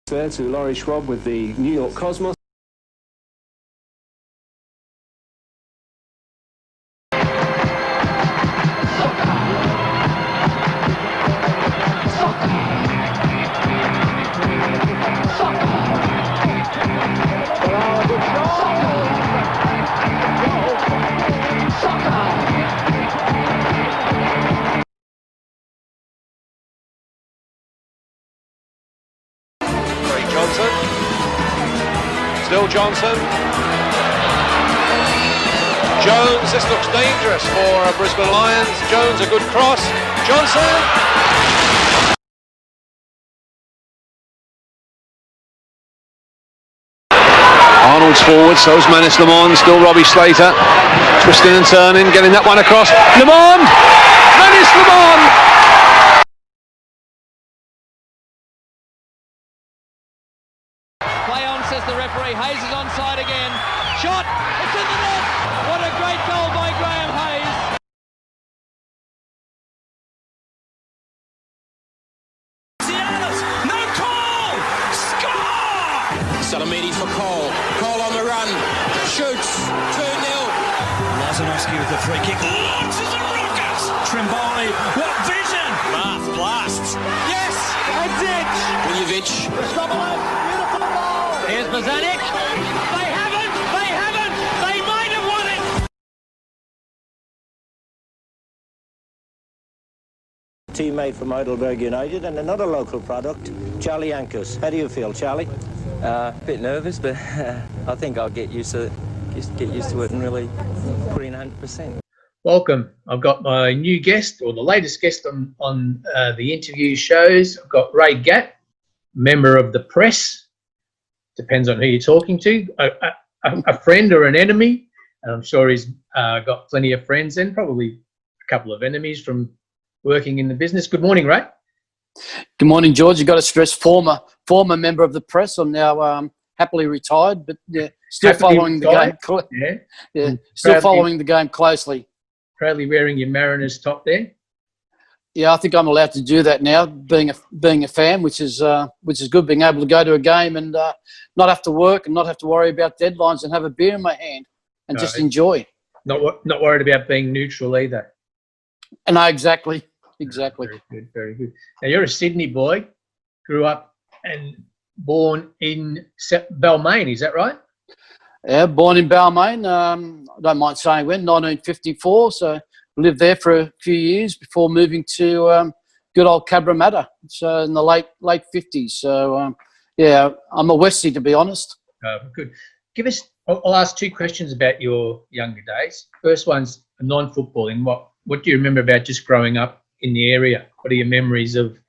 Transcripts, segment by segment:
There to Laurie Schwab with the New York Cosmos. Still Johnson. Jones, this looks dangerous for Brisbane Lions. Jones, a good cross. Johnson. Arnold's forward, so's Manus Lemond, still Robbie Slater. Twisting and turning, getting that one across. Lemond! Manus Lemond! The referee, Hayes is onside again. Shot, it's in the net. What a great goal by Graham Hayes. No call. Score. Salamidi for Cole. Cole on the run. Shoots. 2-0. Lazanovsky with the free kick. Launches a rocket. Trimboli. What vision. Blasts. Yes, that's it. Miljevic. Beautiful ball. Here's Bozanic. They haven't. They might have won it. Teammate from Heidelberg United and another local product, Charlie Ankus. How do you feel, Charlie? A bit nervous, but I think I'll get used to it and really put in 100%. Welcome. I've got my new guest, or the latest guest on the interview shows. I've got Ray Gatt, member of the press. Depends on who you're talking to. A friend or an enemy. And I'm sure he's got plenty of friends and probably a couple of enemies from working in the business. Good morning, Ray. Good morning, George. You've got to stress former member of the press. I'm now happily retired, but still following the game. Still following the game closely. Proudly wearing your Mariners top there. Yeah, I think I'm allowed to do that now, being a fan, which is good. Being able to go to a game and not have to work and not have to worry about deadlines and have a beer in my hand and just enjoy. Not worried about being neutral either. No, exactly. Very good. Now you're a Sydney boy, grew up and born in Balmain. Is that right? Yeah, born in Balmain. I don't mind saying when, 1954. So lived there for a few years before moving to good old Cabramatta. So in the late 50s. So I'm a Westie, to be honest. Good. I'll ask two questions about your younger days. First one's non-footballing. What do you remember about just growing up in the area? What are your memories of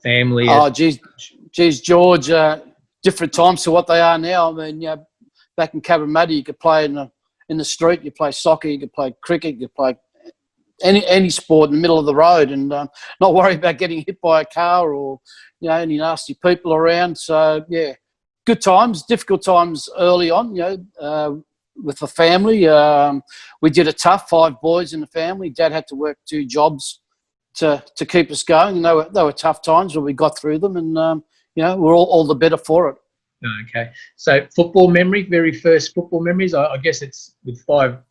family? Oh, geez, George. Different times to what they are now. I mean, back in Cabramatta, you could play in the street. You play soccer. You could play cricket. You could play any sport in the middle of the road, and not worry about getting hit by a car or any nasty people around. So yeah, good times, difficult times early on. With the family, we did it tough. 5 boys in the family. Dad had to work 2 jobs to keep us going. And they were tough times, but we got through them, and we're all the better for it. Okay, so football memory, very first football memories. I guess it's with 5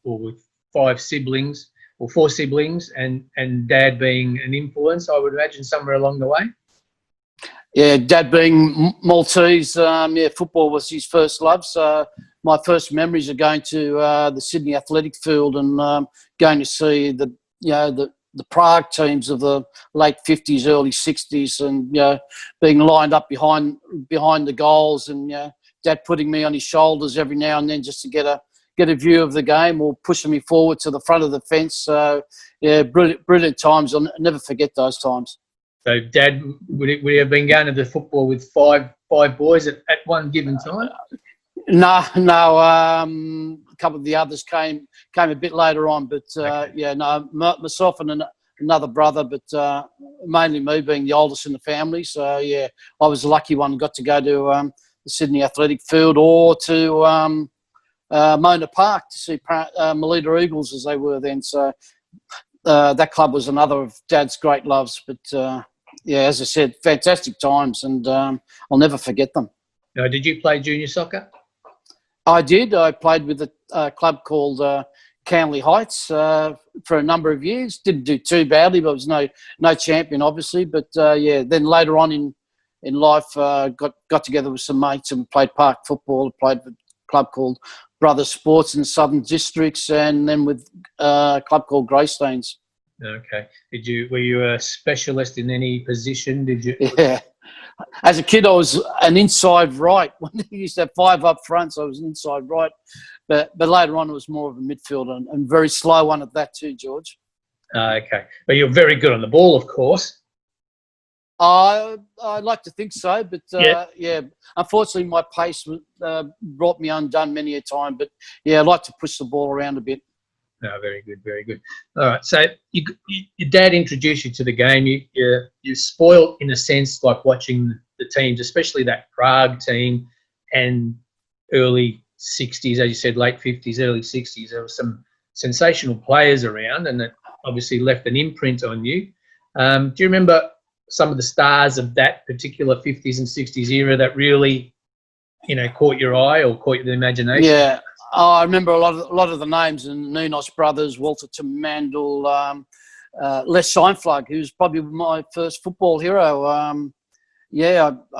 siblings or 4 siblings, and Dad being an influence. I would imagine somewhere along the way. Yeah, Dad being Maltese, football was his first love. So my first memories are going to the Sydney Athletic Field and going to see the Prague teams of the late 50s, early 60s, and being lined up behind the goals, and Dad putting me on his shoulders every now and then just to get a view of the game, or pushing me forward to the front of the fence. So yeah, brilliant times. I'll never forget those times. So Dad would have been going to the football with five boys at one given time? No. A couple of the others came a bit later on, but myself and another brother, but mainly me being the oldest in the family. So yeah, I was the lucky one, got to go to the Sydney Athletic Field or to Mona Park to see Melita Eagles as they were then. So that club was another of Dad's great loves. But as I said, fantastic times, and I'll never forget them. Now, did you play junior soccer? I did. I played with a club called Canley Heights for a number of years. Didn't do too badly, but was no champion, obviously. But then later on in life, got together with some mates and played park football. Played with a club called Brothers Sports in the Southern Districts, and then with a club called Greystanes. Okay. Were you a specialist in any position? Did you? Yeah. As a kid, I was an inside right. When they used to have 5 up front, so I was an inside right. But later on, it was more of a midfielder and very slow one at that too, George. Okay. But you're very good on the ball, of course. I like to think so, but unfortunately, my pace brought me undone many a time. But I like to push the ball around a bit. No, very good, very good. All right, so your dad introduced you to the game. You're spoiled in a sense, like watching the teams, especially that Prague team and early 60s, as you said, late 50s, early 60s. There were some sensational players around, and that obviously left an imprint on you. Do you remember some of the stars of that particular 50s and 60s era that really, caught your eye or caught your imagination? Yeah. I remember a lot of the names, and Nunos brothers, Walter Mandel, Les Scheinflug, who's probably my first football hero. I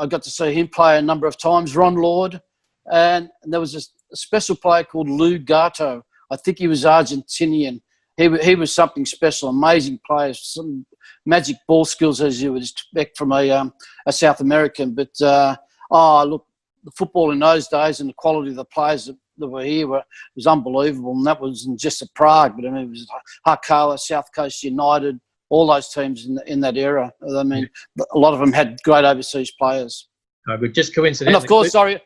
got to see him play a number of times. Ron Lord, and there was a special player called Lou Gatto. I think he was Argentinian. He was something special, amazing player, some magic ball skills as you would expect from a South American. But look, the football in those days and the quality of the players that were here was unbelievable, and that wasn't just at Prague, but I mean it was Harkoa, South Coast United, all those teams in that era. I mean, a lot of them had great overseas players. No, but just coincidentally, and of course, sorry,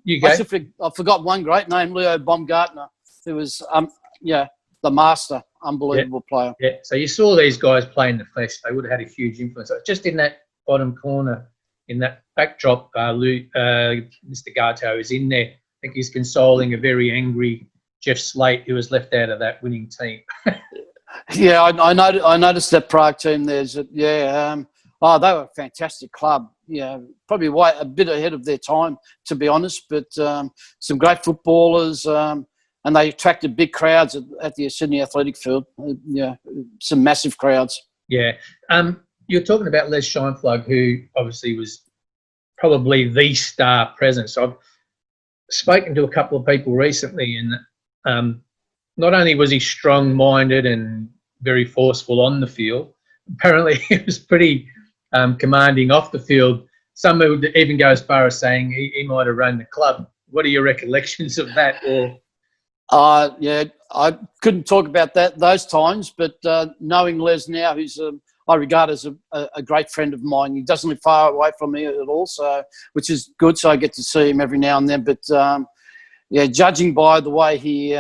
you go. I forgot one great name, Leo Baumgartner, who was the master, unbelievable player. Yeah, so you saw these guys play in the flesh; they would have had a huge influence. Just in that bottom corner, in that backdrop, Mr. Gato is in there. I think he's consoling a very angry Jeff Slate, who was left out of that winning team. I noticed that Prague team. They were a fantastic club. Probably a bit ahead of their time, to be honest. But some great footballers, and they attracted big crowds at the Sydney Athletic Field. Some massive crowds. Yeah. You're talking about Les Scheinflug, who obviously was probably the star presence. I've spoken to a couple of people recently, and not only was he strong-minded and very forceful on the field, apparently he was pretty commanding off the field. Some would even go as far as saying he might have run the club. What are your recollections of that? I couldn't talk about those times, but knowing Les now, who's I regard as a great friend of mine. He doesn't live far away from me at all, which is good. So I get to see him every now and then. But judging by the way he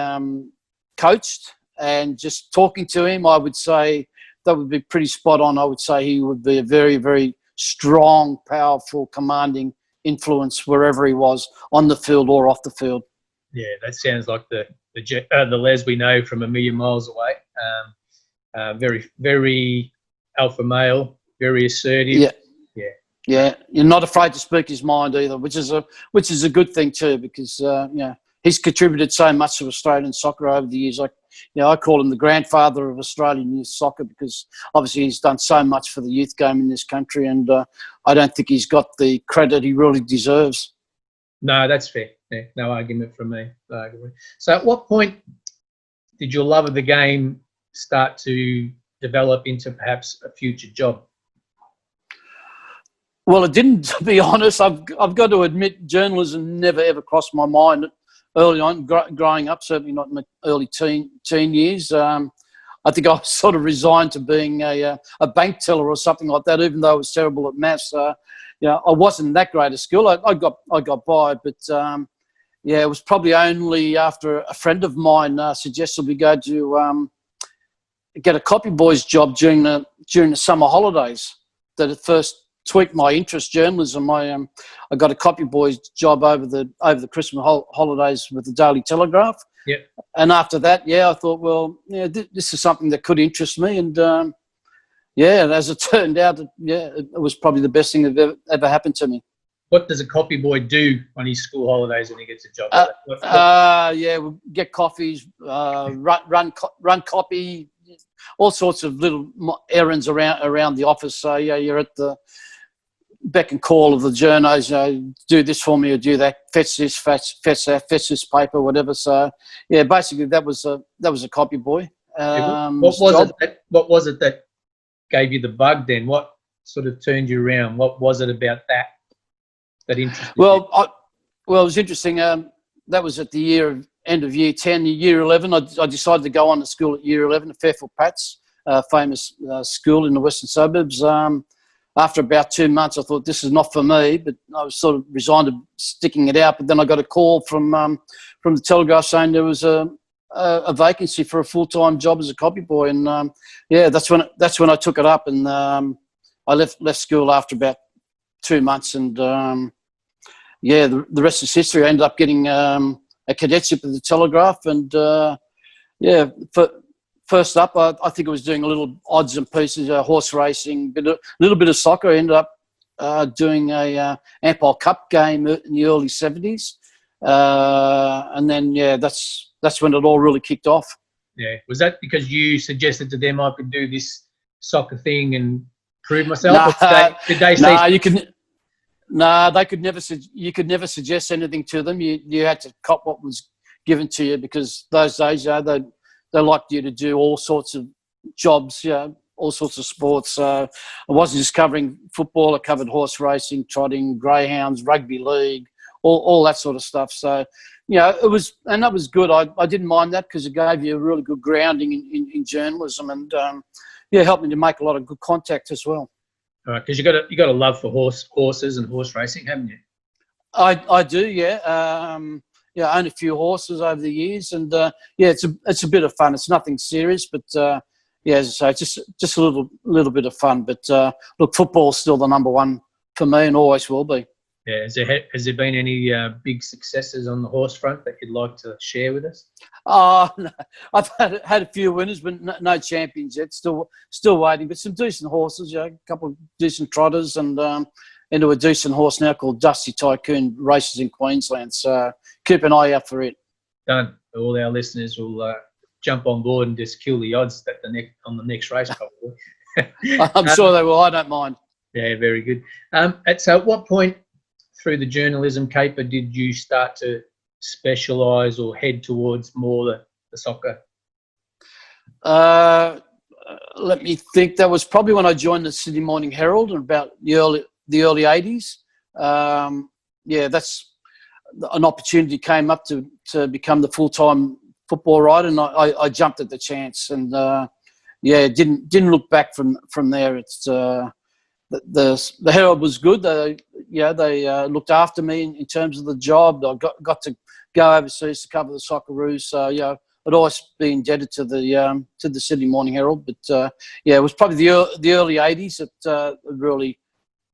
coached and just talking to him, I would say that would be pretty spot on. I would say he would be a very, very strong, powerful, commanding influence wherever he was, on the field or off the field. Yeah, that sounds like the Les we know from a million miles away. Very, very alpha male, very assertive. Yeah. You're not afraid to speak his mind either, which is a good thing too, because he's contributed so much to Australian soccer over the years. I call him the grandfather of Australian youth soccer, because obviously he's done so much for the youth game in this country, and I don't think he's got the credit he really deserves. No, that's fair. Yeah, no argument from me. No argument. So at what point did your love of the game start to develop into perhaps a future job? Well, it didn't, to be honest. I've got to admit, journalism never ever crossed my mind early on, growing up, certainly not in the early teen years. I think I was sort of resigned to being a bank teller or something like that, even though I was terrible at maths. I wasn't that great a skill. I got by, but it was probably only after a friend of mine suggested we go to get a copy boy's job during the summer holidays that it first tweaked my interest journalism. I got a copy boy's job over the Christmas holidays with the Daily Telegraph. Yeah. And after that, I thought, well, this is something that could interest me, and yeah, and as it turned out, it was probably the best thing that ever happened to me. What does a copy boy do on his school holidays when he gets a job? Yeah, we get coffees, run copy, all sorts of little errands around the office. So yeah, you're at the beck and call of the journos. Do this for me or do that. Fetch this, fetch that, fetch this paper, whatever. So yeah, basically that was a copy boy. What was it that gave you the bug then? What sort of turned you around? What was it about that interested you? Well, it was interesting. That was at the end of year 10, year 11. I decided to go on to school at year 11 at Fairfield Pats, famous school in the western suburbs. After about 2 months, I thought this is not for me, but I was sort of resigned to sticking it out. But then I got a call from the Telegraph saying there was a vacancy for a full-time job as a copy boy, and yeah, that's when I took it up, and I left school after about 2 months, and yeah, the rest is history. I ended up getting a cadetship at the Telegraph, and yeah, first up, I think I was doing a little odds and pieces, horse racing, a little bit of soccer. I ended up doing a Ampol Cup game in the early 70s, and then yeah, that's when it all really kicked off. Yeah, was that because you suggested to them I could do this soccer thing and prove myself? Did they say? They could never. You could never suggest anything to them. You had to cop what was given to you, because those days, they liked you to do all sorts of jobs, all sorts of sports. I wasn't just covering football. I covered horse racing, trotting, greyhounds, rugby league, all that sort of stuff. So, it was, and that was good. I didn't mind that, because it gave you a really good grounding in journalism, and helped me to make a lot of good contact as well. All right, because you got a love for horses and horse racing, haven't you? I do, yeah. I own a few horses over the years, and it's a bit of fun. It's nothing serious, but as I say, just a little bit of fun. But look, football's still the number one for me, and always will be. Yeah, has there been any big successes on the horse front that you'd like to share with us? No. I've had a few winners, but no champions yet. Still waiting, but some decent horses. A couple of decent trotters, and into a decent horse now called Dusty Tycoon, races in Queensland. So keep an eye out for it. Done. All our listeners will jump on board and just kill the odds on the next race, probably. I'm sure they will. I don't mind. Yeah, very good. So at what point through the journalism caper did you start to specialise or head towards more the soccer? Let me think. That was probably when I joined the Sydney Morning Herald in about the early 80s. That's an opportunity came up to become the full-time football writer, and I jumped at the chance, and didn't look back from there. It's the Herald was good. They looked after me in terms of the job. I got to go overseas to cover the Socceroos. So I'd always been indebted to the Sydney Morning Herald. But it was probably the early 80s that really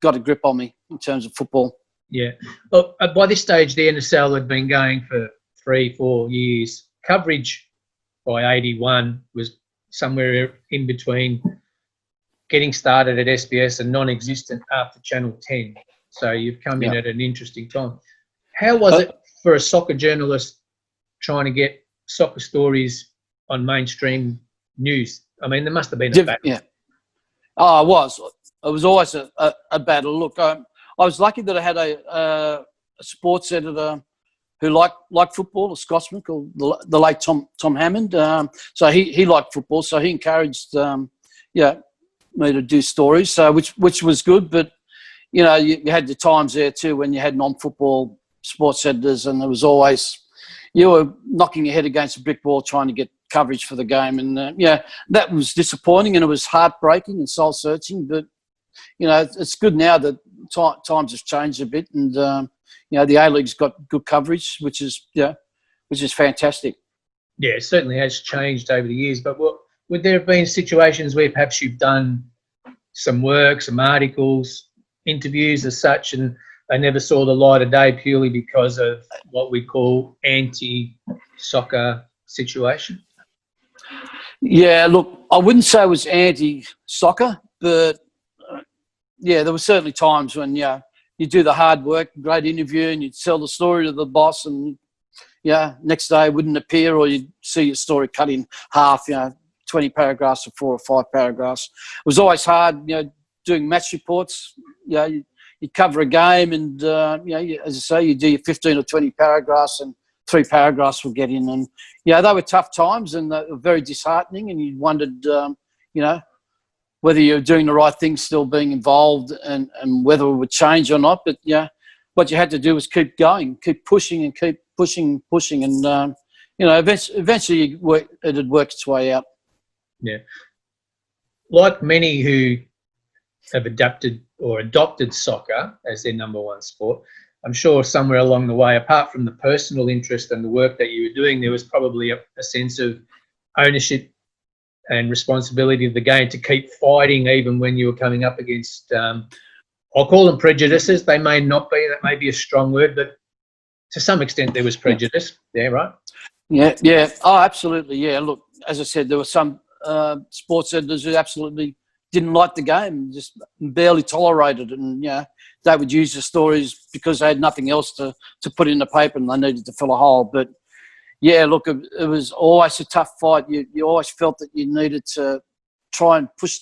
got a grip on me in terms of football. Yeah. Well, by this stage, the NSL had been going for 3-4 years. Coverage by 81 was somewhere in between getting started at SBS and non-existent after Channel 10. So you've come in at an interesting time. How was it for a soccer journalist trying to get soccer stories on mainstream news? I mean, there must have been a battle. Yeah. Oh, it was. It was always a battle. Look, I was lucky that I had a sports editor who liked football, a Scotsman called the late Tom Hammond. So he liked football, so he encouraged me to do stories, so which was good. But you had the times there too when you had non-football sports editors, and there was always you were knocking your head against a brick wall trying to get coverage for the game, and that was disappointing, and it was heartbreaking and soul-searching. But it's good now that times have changed a bit, and the A-League's got good coverage, which is fantastic. Yeah, it certainly has changed over the years. But would there have been situations where perhaps you've done some work, some articles, interviews as such, and they never saw the light of day purely because of what we call anti-soccer situation? Yeah, look, I wouldn't say it was anti-soccer. but yeah, there were certainly times when you do the hard work, great interview, and you'd sell the story to the boss, and next day it wouldn't appear, or you'd see your story cut in half, 20 paragraphs or 4 or 5 paragraphs. It was always hard, doing match reports. You cover a game, and as I say, you do your 15 or 20 paragraphs, and 3 paragraphs will get in. And they were tough times, and they were very disheartening. And you wondered, whether you're doing the right thing, still being involved, and whether it would change or not. But what you had to do was keep going, keep pushing, and keep pushing, and eventually it had worked its way out. Yeah, like many who have adopted soccer as their number one sport, I'm sure somewhere along the way, apart from the personal interest and the work that you were doing, there was probably a sense of ownership and responsibility of the game to keep fighting, even when you were coming up against, I'll call them prejudices. They may not be, that may be a strong word, but to some extent there was prejudice. Yeah, right? Yeah. Oh, absolutely, yeah. Look, as I said, there were some sports editors who absolutely didn't like the game, just barely tolerated it, and they would use the stories because they had nothing else to put in the paper, and they needed to fill a hole. But yeah, look, it was always a tough fight. You always felt that you needed to try and push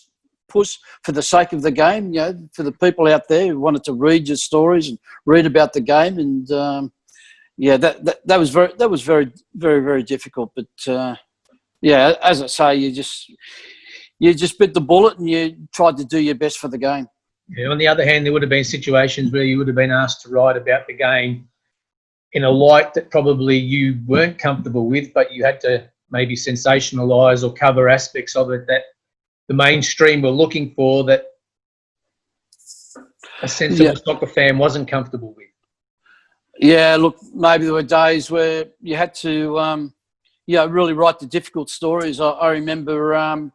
for the sake of the game, for the people out there who wanted to read your stories and read about the game. And that was very, very, very difficult. But as I say, you just bit the bullet and you tried to do your best for the game. Yeah, on the other hand, there would have been situations where you would have been asked to write about the game in a light that probably you weren't comfortable with, but you had to maybe sensationalise or cover aspects of it that the mainstream were looking for, that a sensible soccer fan wasn't comfortable with. Yeah, look, maybe there were days where you had to, really write the difficult stories. I remember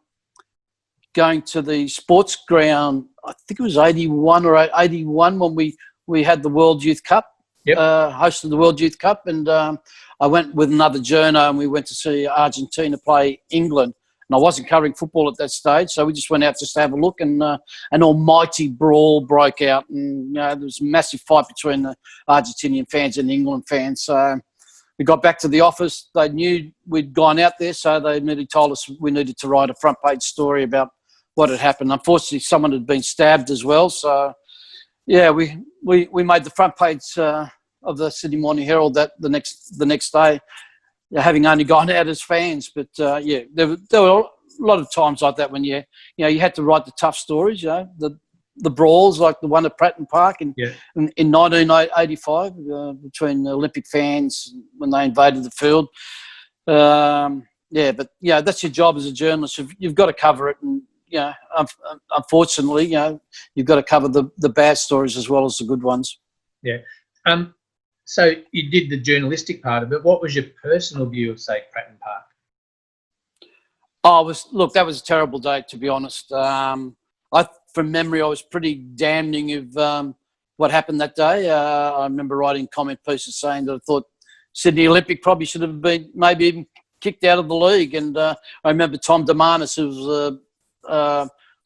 going to the sports ground, I think it was 81 when we had the World Youth Cup. Yep. Hosted the World Youth Cup, and I went with another journo, and we went to see Argentina play England. And I wasn't covering football at that stage, so we just went out just to have a look, and an almighty brawl broke out, and there was a massive fight between the Argentinian fans and the England fans. So we got back to the office. They knew we'd gone out there, so they immediately told us we needed to write a front page story about what had happened. Unfortunately, someone had been stabbed as well, so yeah, we made the front page of the Sydney Morning Herald that the next day, having only gone out as fans. But there were a lot of times like that when you had to write the tough stories. The brawls like the one at Pratton Park in 1985 between the Olympic fans when they invaded the field. That's your job as a journalist. You've got to cover it, and unfortunately, you've got to cover the bad stories as well as the good ones. Yeah. So you did the journalistic part of it. What was your personal view of, say, Pratton Park? That was a terrible day, to be honest. From memory, I was pretty damning of what happened that day. I remember writing comment pieces saying that I thought Sydney Olympic probably should have been maybe even kicked out of the league. And I remember Tom DeMarnis, who was the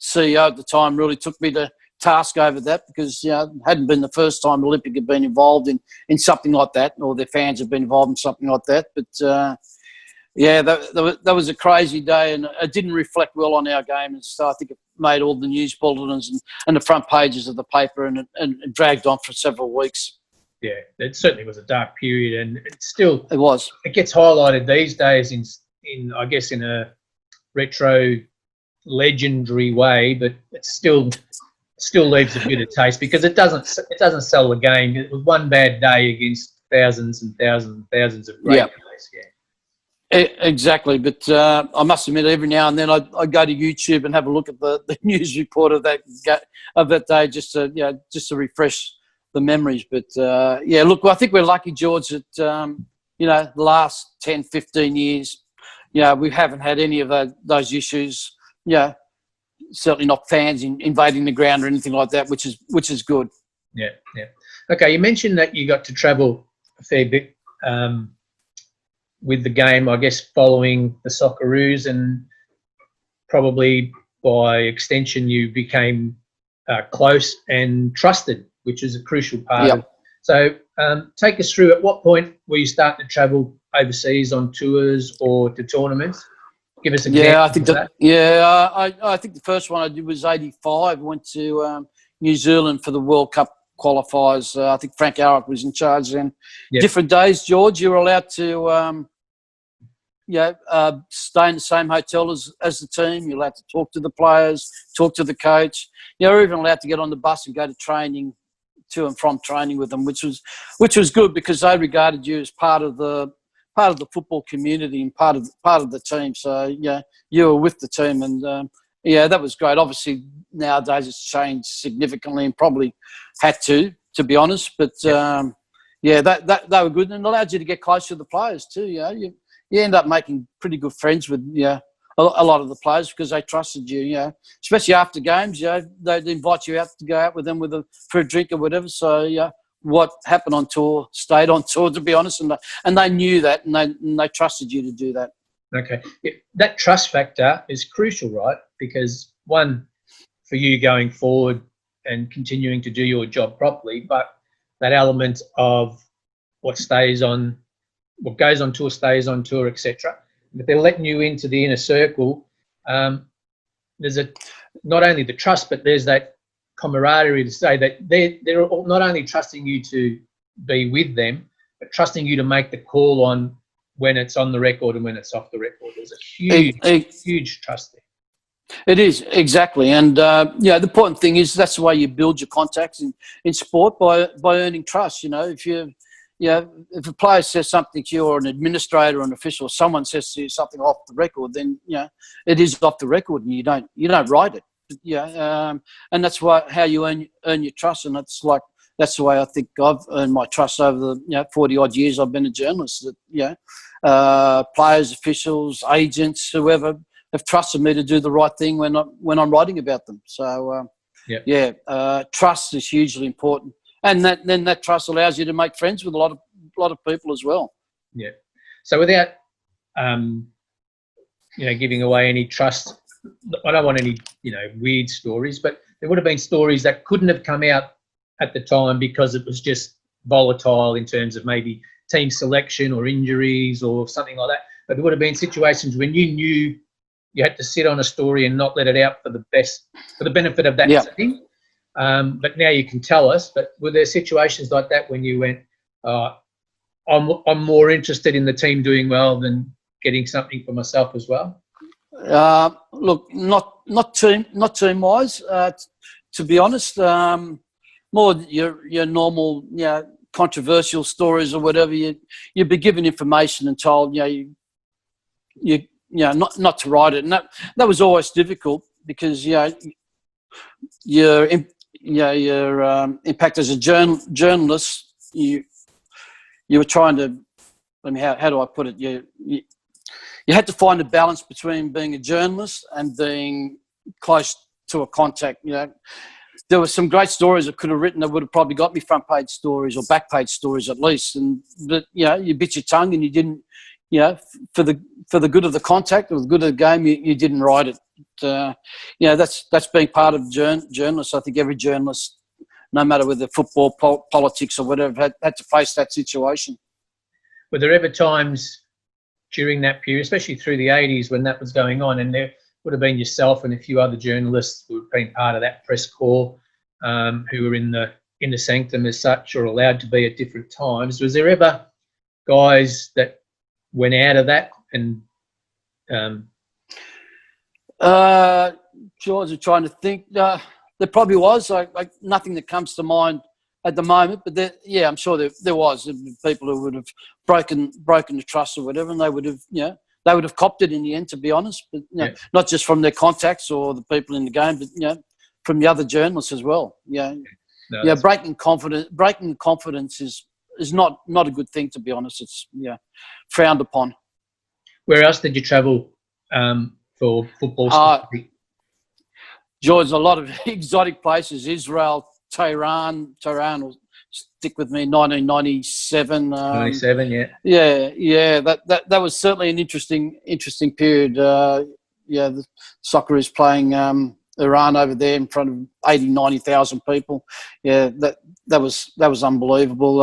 CEO at the time, really took me to task over that, because it hadn't been the first time Olympic had been involved in something like that, or their fans had been involved in something like that. But that was a crazy day, and it didn't reflect well on our game. And so I think it made all the news bulletins and the front pages of the paper, and it dragged on for several weeks. Yeah, it certainly was a dark period, and it was. It gets highlighted these days in I guess in a retro legendary way, but it still leaves a bitter taste, because it doesn't sell the game. It was one bad day against thousands and thousands and thousands of great days. Yeah. Exactly, but I must admit, every now and then I go to YouTube and have a look at the news report of that day, just to refresh the memories. But look, I think we're lucky, George, that the last 10, 15 years, we haven't had any of those issues. Certainly not fans invading the ground or anything like that, which is good. Yeah. Okay, you mentioned that you got to travel a fair bit with the game, I guess, following the Socceroos, and probably by extension, you became close and trusted, which is a crucial part of it. So take us through, at what point were you starting to travel overseas on tours or to tournaments? Give us a I think I think the first one I did was '85. Went to New Zealand for the World Cup qualifiers. I think Frank Arnold was in charge then. Yep. Different days, George. You were allowed to stay in the same hotel as the team. You're allowed to talk to the players, talk to the coach. You're even allowed to get on the bus and go to training, to and from training with them, which was good because they regarded you as part of the football community and part of the team. So you were with the team, and that was great. Obviously nowadays it's changed significantly and probably had to be honest. But that they were good and allowed you to get close to the players too. You end up making pretty good friends with a lot of the players because they trusted you. Especially after games. They'd invite you out to go out with them for a drink or whatever. So what happened on tour stayed on tour, to be honest, and they knew that, and they trusted you to do that. Okay, that trust factor is crucial, right? Because one, for you going forward and continuing to do your job properly, but that element of what goes on tour stays on tour, etc. If they're letting you into the inner circle, there's not only the trust, but there's that camaraderie to say that they're not only trusting you to be with them, but trusting you to make the call on when it's on the record and when it's off the record. There's a huge trust there. It is, exactly. And the important thing is that's the way you build your contacts in sport, by earning trust. If a player says something to you, or an administrator or an official, or someone says to you something off the record, then it is off the record, and you don't write it. And that's how you earn your trust, and that's the way I think I've earned my trust over the 40 odd years I've been a journalist. That players, officials, agents, whoever have trusted me to do the right thing when I'm writing about them. So trust is hugely important, and then that trust allows you to make friends with a lot of people as well. Yeah. So without giving away any trust, I don't want any weird stories, but there would have been stories that couldn't have come out at the time because it was just volatile in terms of maybe team selection or injuries or something like that. But there would have been situations when you knew you had to sit on a story and not let it out for the benefit of that setting. But now you can tell us. But were there situations like that when you went, I'm more interested in the team doing well than getting something for myself as well? Look, not team wise. To be honest, more your normal, controversial stories or whatever. You'd be given information and told, not to write it, and that was always difficult because your impact as a journalist. You were trying to. How do I put it? You had to find a balance between being a journalist and being close to a contact. There were some great stories I could have written that would have probably got me front page stories or back page stories at least. But you bit your tongue and you didn't. For the good of the contact or the good of the game, you didn't write it. That's being part of journalists. I think every journalist, no matter whether football, politics, or whatever, had to face that situation. Were there ever times during that period, especially through the 80s when that was going on, and there would have been yourself and a few other journalists who had been part of that press corps, who were in the sanctum as such, or allowed to be at different times? Was there ever guys that went out of that? And George, I'm trying to think. There probably was. Like nothing that comes to mind at the moment, but I'm sure there was people who would have broken the trust or whatever, and they would have copped it in the end, to be honest. But not just from their contacts or the people in the game, but from the other journalists as well. Breaking confidence is not a good thing, to be honest. It's frowned upon. Where else did you travel for football? George, a lot of exotic places. Israel, Tehran will stick with me. 1997. 97, yeah. That was certainly an interesting period. the Socceroos playing Iran over there in front of 90,000 people. Yeah, that was unbelievable.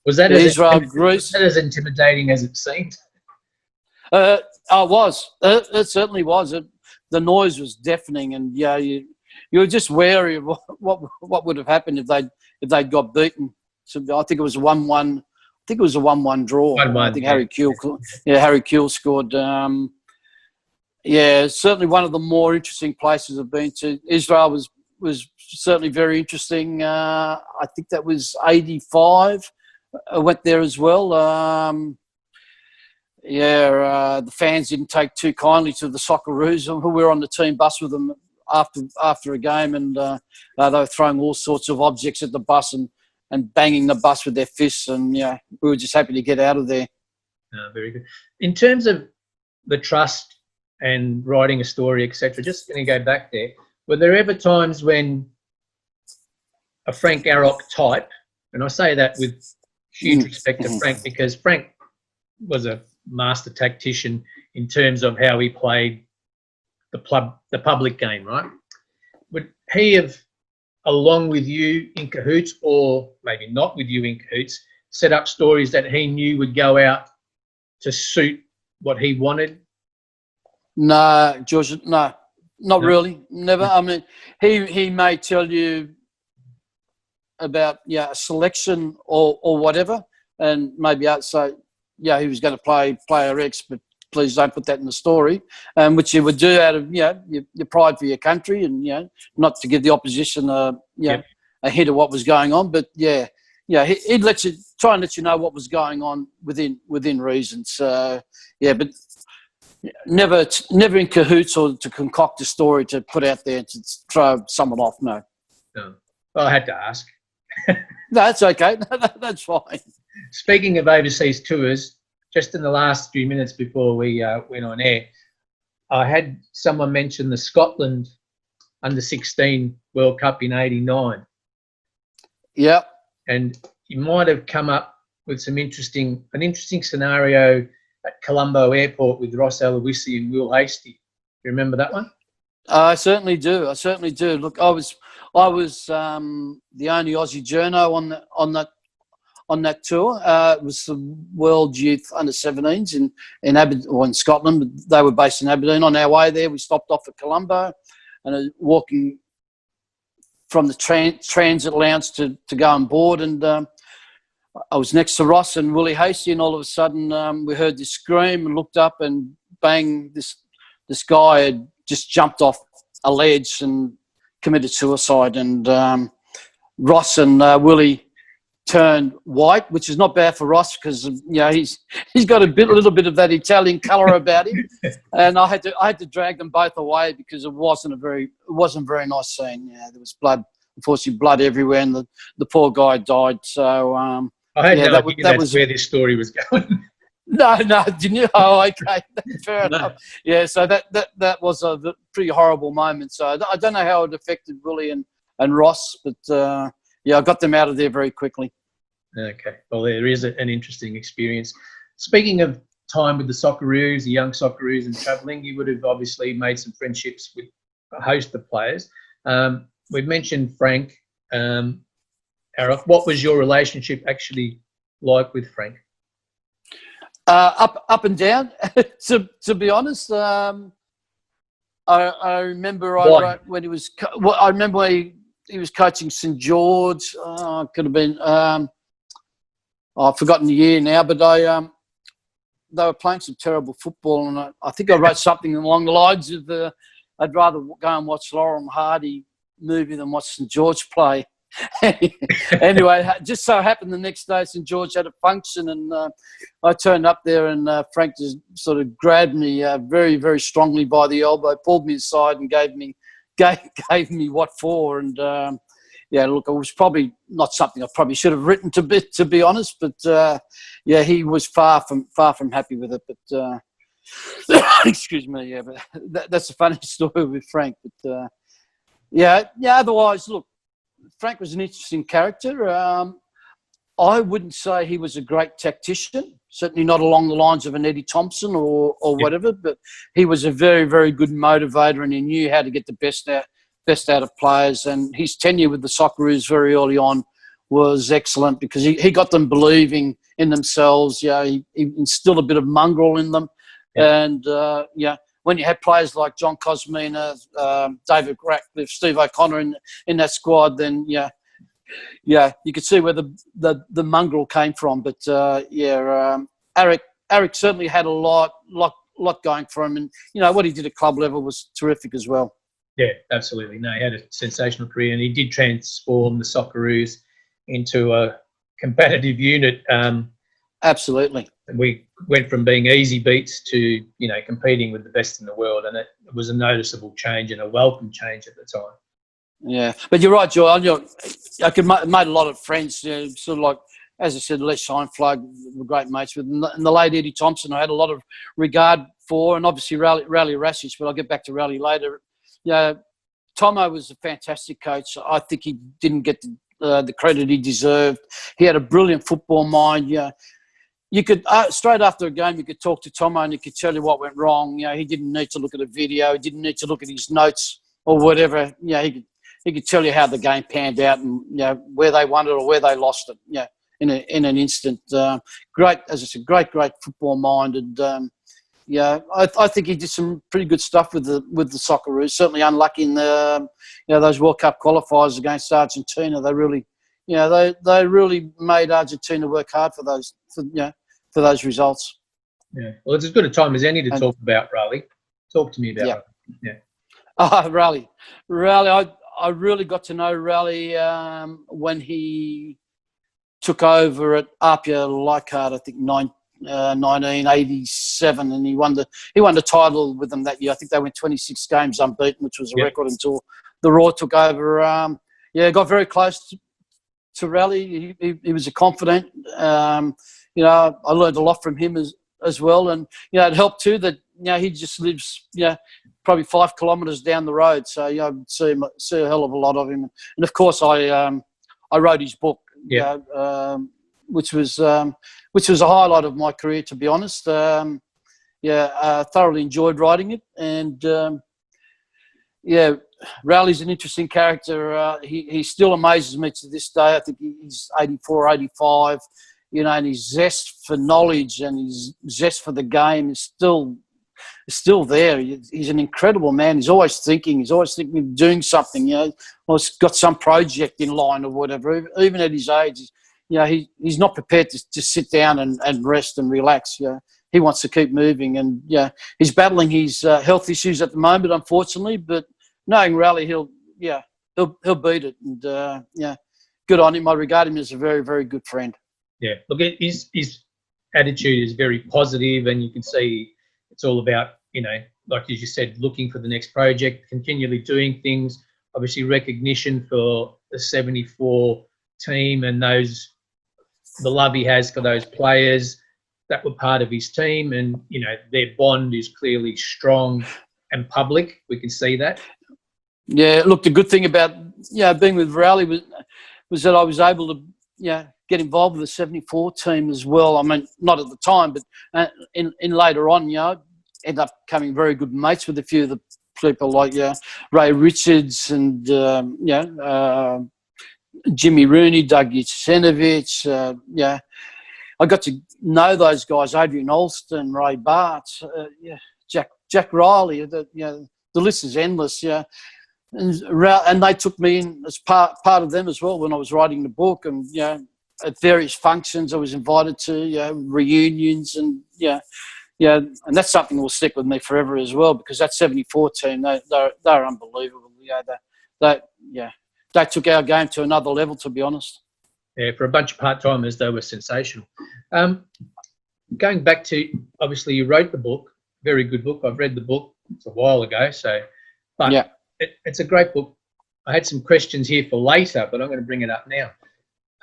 Was that Israel, Greece? Was that as intimidating as it seemed? It was. It certainly was. The noise was deafening, and you were just wary of what would have happened if they'd got beaten. So I think it was a 1-1. I think it was a 1-1 draw. 1-1, I think Harry Kewell scored. Certainly one of the more interesting places I've been to. Israel was certainly very interesting. I think that was 85. I went there as well. The fans didn't take too kindly to the Socceroos. We were on the team bus with them after a game, and they were throwing all sorts of objects at the bus and banging the bus with their fists, and we were just happy to get out of there. Very good. In terms of the trust and writing a story, etc., just going to go back there, were there ever times when a Frank Arrock type, and I say that with huge respect to Frank, because Frank was a master tactician in terms of how he played the public game, right? Would he have, along with you in cahoots, or maybe not with you in cahoots, set up stories that he knew would go out to suit what he wanted? No, George, no, not really. Never. I mean, he may tell you about a selection or whatever, and maybe say, he was going to play player X, but please don't put that in the story, which you would do out of your pride for your country, and not to give the opposition a hint of what was going on. But he'd try and let you know what was going on within reason. So but never in cahoots or to concoct a story to put out there to throw someone off. No. Well, I had to ask. No, that's okay. That's fine. Speaking of overseas tours, just in the last few minutes before we went on air, I had someone mention the Scotland under-16 World Cup in '89. Yeah. And you might have come up with an interesting scenario at Colombo Airport with Ross Aloisi and Will Hastie. You remember that one? I certainly do. Look, I was the only Aussie journo on that tour. It was the World Youth Under-17s in Aberdeen, or in Scotland. But they were based in Aberdeen. On our way there, we stopped off at Colombo, and walking from the transit lounge to go on board, and I was next to Ross and Willie Hastie, and all of a sudden we heard this scream and looked up, and bang, this guy had just jumped off a ledge and committed suicide. And Ross and Willie turned white, which is not bad for Ross, because he's got a little bit of that Italian colour about him. And I had to drag them both away, because it wasn't a very nice scene. There was blood, unfortunately, blood everywhere, and the poor guy died. So I had no idea that's where this story was going. No, didn't you? Oh, okay, fair enough. Yeah, so that was a pretty horrible moment. So I don't know how it affected Willie and Ross, but I got them out of there very quickly. Okay, well, there is an interesting experience. Speaking of time with the Socceroos, the young Socceroos, and travelling, you would have obviously made some friendships with a host of players. We've mentioned Frank Arrock. What was your relationship actually like with Frank? Up and down, to be honest. I remember when he was. I remember when he was coaching St George. Could have been. I've forgotten the year now, but they were playing some terrible football, and I think I wrote something along the lines of I'd rather go and watch Laurel and Hardy movie than watch St George play. Anyway, just so happened the next day St George had a function, and I turned up there, and Frank just sort of grabbed me very, very strongly by the elbow, pulled me aside, and gave me what for. And look, it was probably not something I probably should have written to be honest, but he was far from happy with it. But excuse me, but that's a funny story with Frank. But otherwise, look, Frank was an interesting character. I wouldn't say he was a great tactician, certainly not along the lines of an Eddie Thompson or whatever, but he was a very, very good motivator, and he knew how to get the best out of players. And his tenure with the Socceroos very early on was excellent because he got them believing in themselves. He instilled a bit of mongrel in them. Yeah. And, when you had players like John Kosmina, David Ratcliffe, Steve O'Connor in that squad, then, you could see where the mongrel came from. But Eric certainly had a lot going for him, and what he did at club level was terrific as well. Yeah, absolutely. No, he had a sensational career, and he did transform the Socceroos into a competitive unit. Absolutely. We went from being easy beats to competing with the best in the world, and it was a noticeable change and a welcome change at the time. Yeah, but you're right, Joel. I made a lot of friends, sort of like, as I said, Les Scheinflug, were great mates with, and the late Eddie Thompson I had a lot of regard for, and obviously Rally Rasic, but I'll get back to Rally later. Tomo was a fantastic coach. I think he didn't get the credit he deserved. He had a brilliant football mind. You could, straight after a game, you could talk to Tomo and he could tell you what went wrong. He didn't need to look at a video. He didn't need to look at his notes or whatever. He could tell you how the game panned out and where they won it or where they lost it. In an instant. Great, as I said, great football mind, and I think he did some pretty good stuff with the Socceroos. Certainly unlucky in the those World Cup qualifiers against Argentina. They really they really made Argentina work hard for those results. Yeah, well, it's as good a time as any to talk about Raleigh. Talk to me about it. Yeah. Raleigh. I really got to know Raleigh when he took over at Apia Leichhardt, I think 1987, and he won the title with them that year. I think they went 26 games unbeaten, which was a record until the Raw took over. Got very close to Raleigh. He was a confident. I learned a lot from him as well, and it helped too that he just lives probably 5 kilometres down the road, so I'd see a hell of a lot of him. And of course, I wrote his book. Which was a highlight of my career, to be honest. Thoroughly enjoyed writing it, and Rowley's an interesting character. He still amazes me to this day. I think he's 84, 85, and his zest for knowledge and his zest for the game is still there. He's an incredible man. He's always thinking. He's always thinking of doing something. Or he's got some project in line or whatever. Even at his age, he's not prepared to just sit down and rest and relax. He wants to keep moving, and he's battling his health issues at the moment, unfortunately. But knowing Raleigh, he'll beat it. And good on him. I regard him as a very, very good friend. Yeah, look, his attitude is very positive, and you can see it's all about, like as you said, looking for the next project, continually doing things, obviously recognition for the 74 team and the love he has for those players that were part of his team, and, their bond is clearly strong and public. We can see that. Yeah, look, the good thing about, being with Raleigh was that I was able to, get involved with the 74 team as well. I mean, not at the time, but in later on, ended up becoming very good mates with a few of the people like Ray Richards and Jimmy Rooney, Doug Yacenovich. I got to know those guys: Adrian Alston, Ray Bart, Jack Riley. The list is endless. And they took me in as part of them as well when I was writing the book, and at various functions I was invited to, reunions, and and that's something that will stick with me forever as well, because that 74 team, they're unbelievable. They took our game to another level, to be honest. Yeah, for a bunch of part-timers, they were sensational. Going back to, obviously, you wrote the book, very good book. I've read the book. It's a while ago, but it's a great book. I had some questions here for later, but I'm going to bring it up now.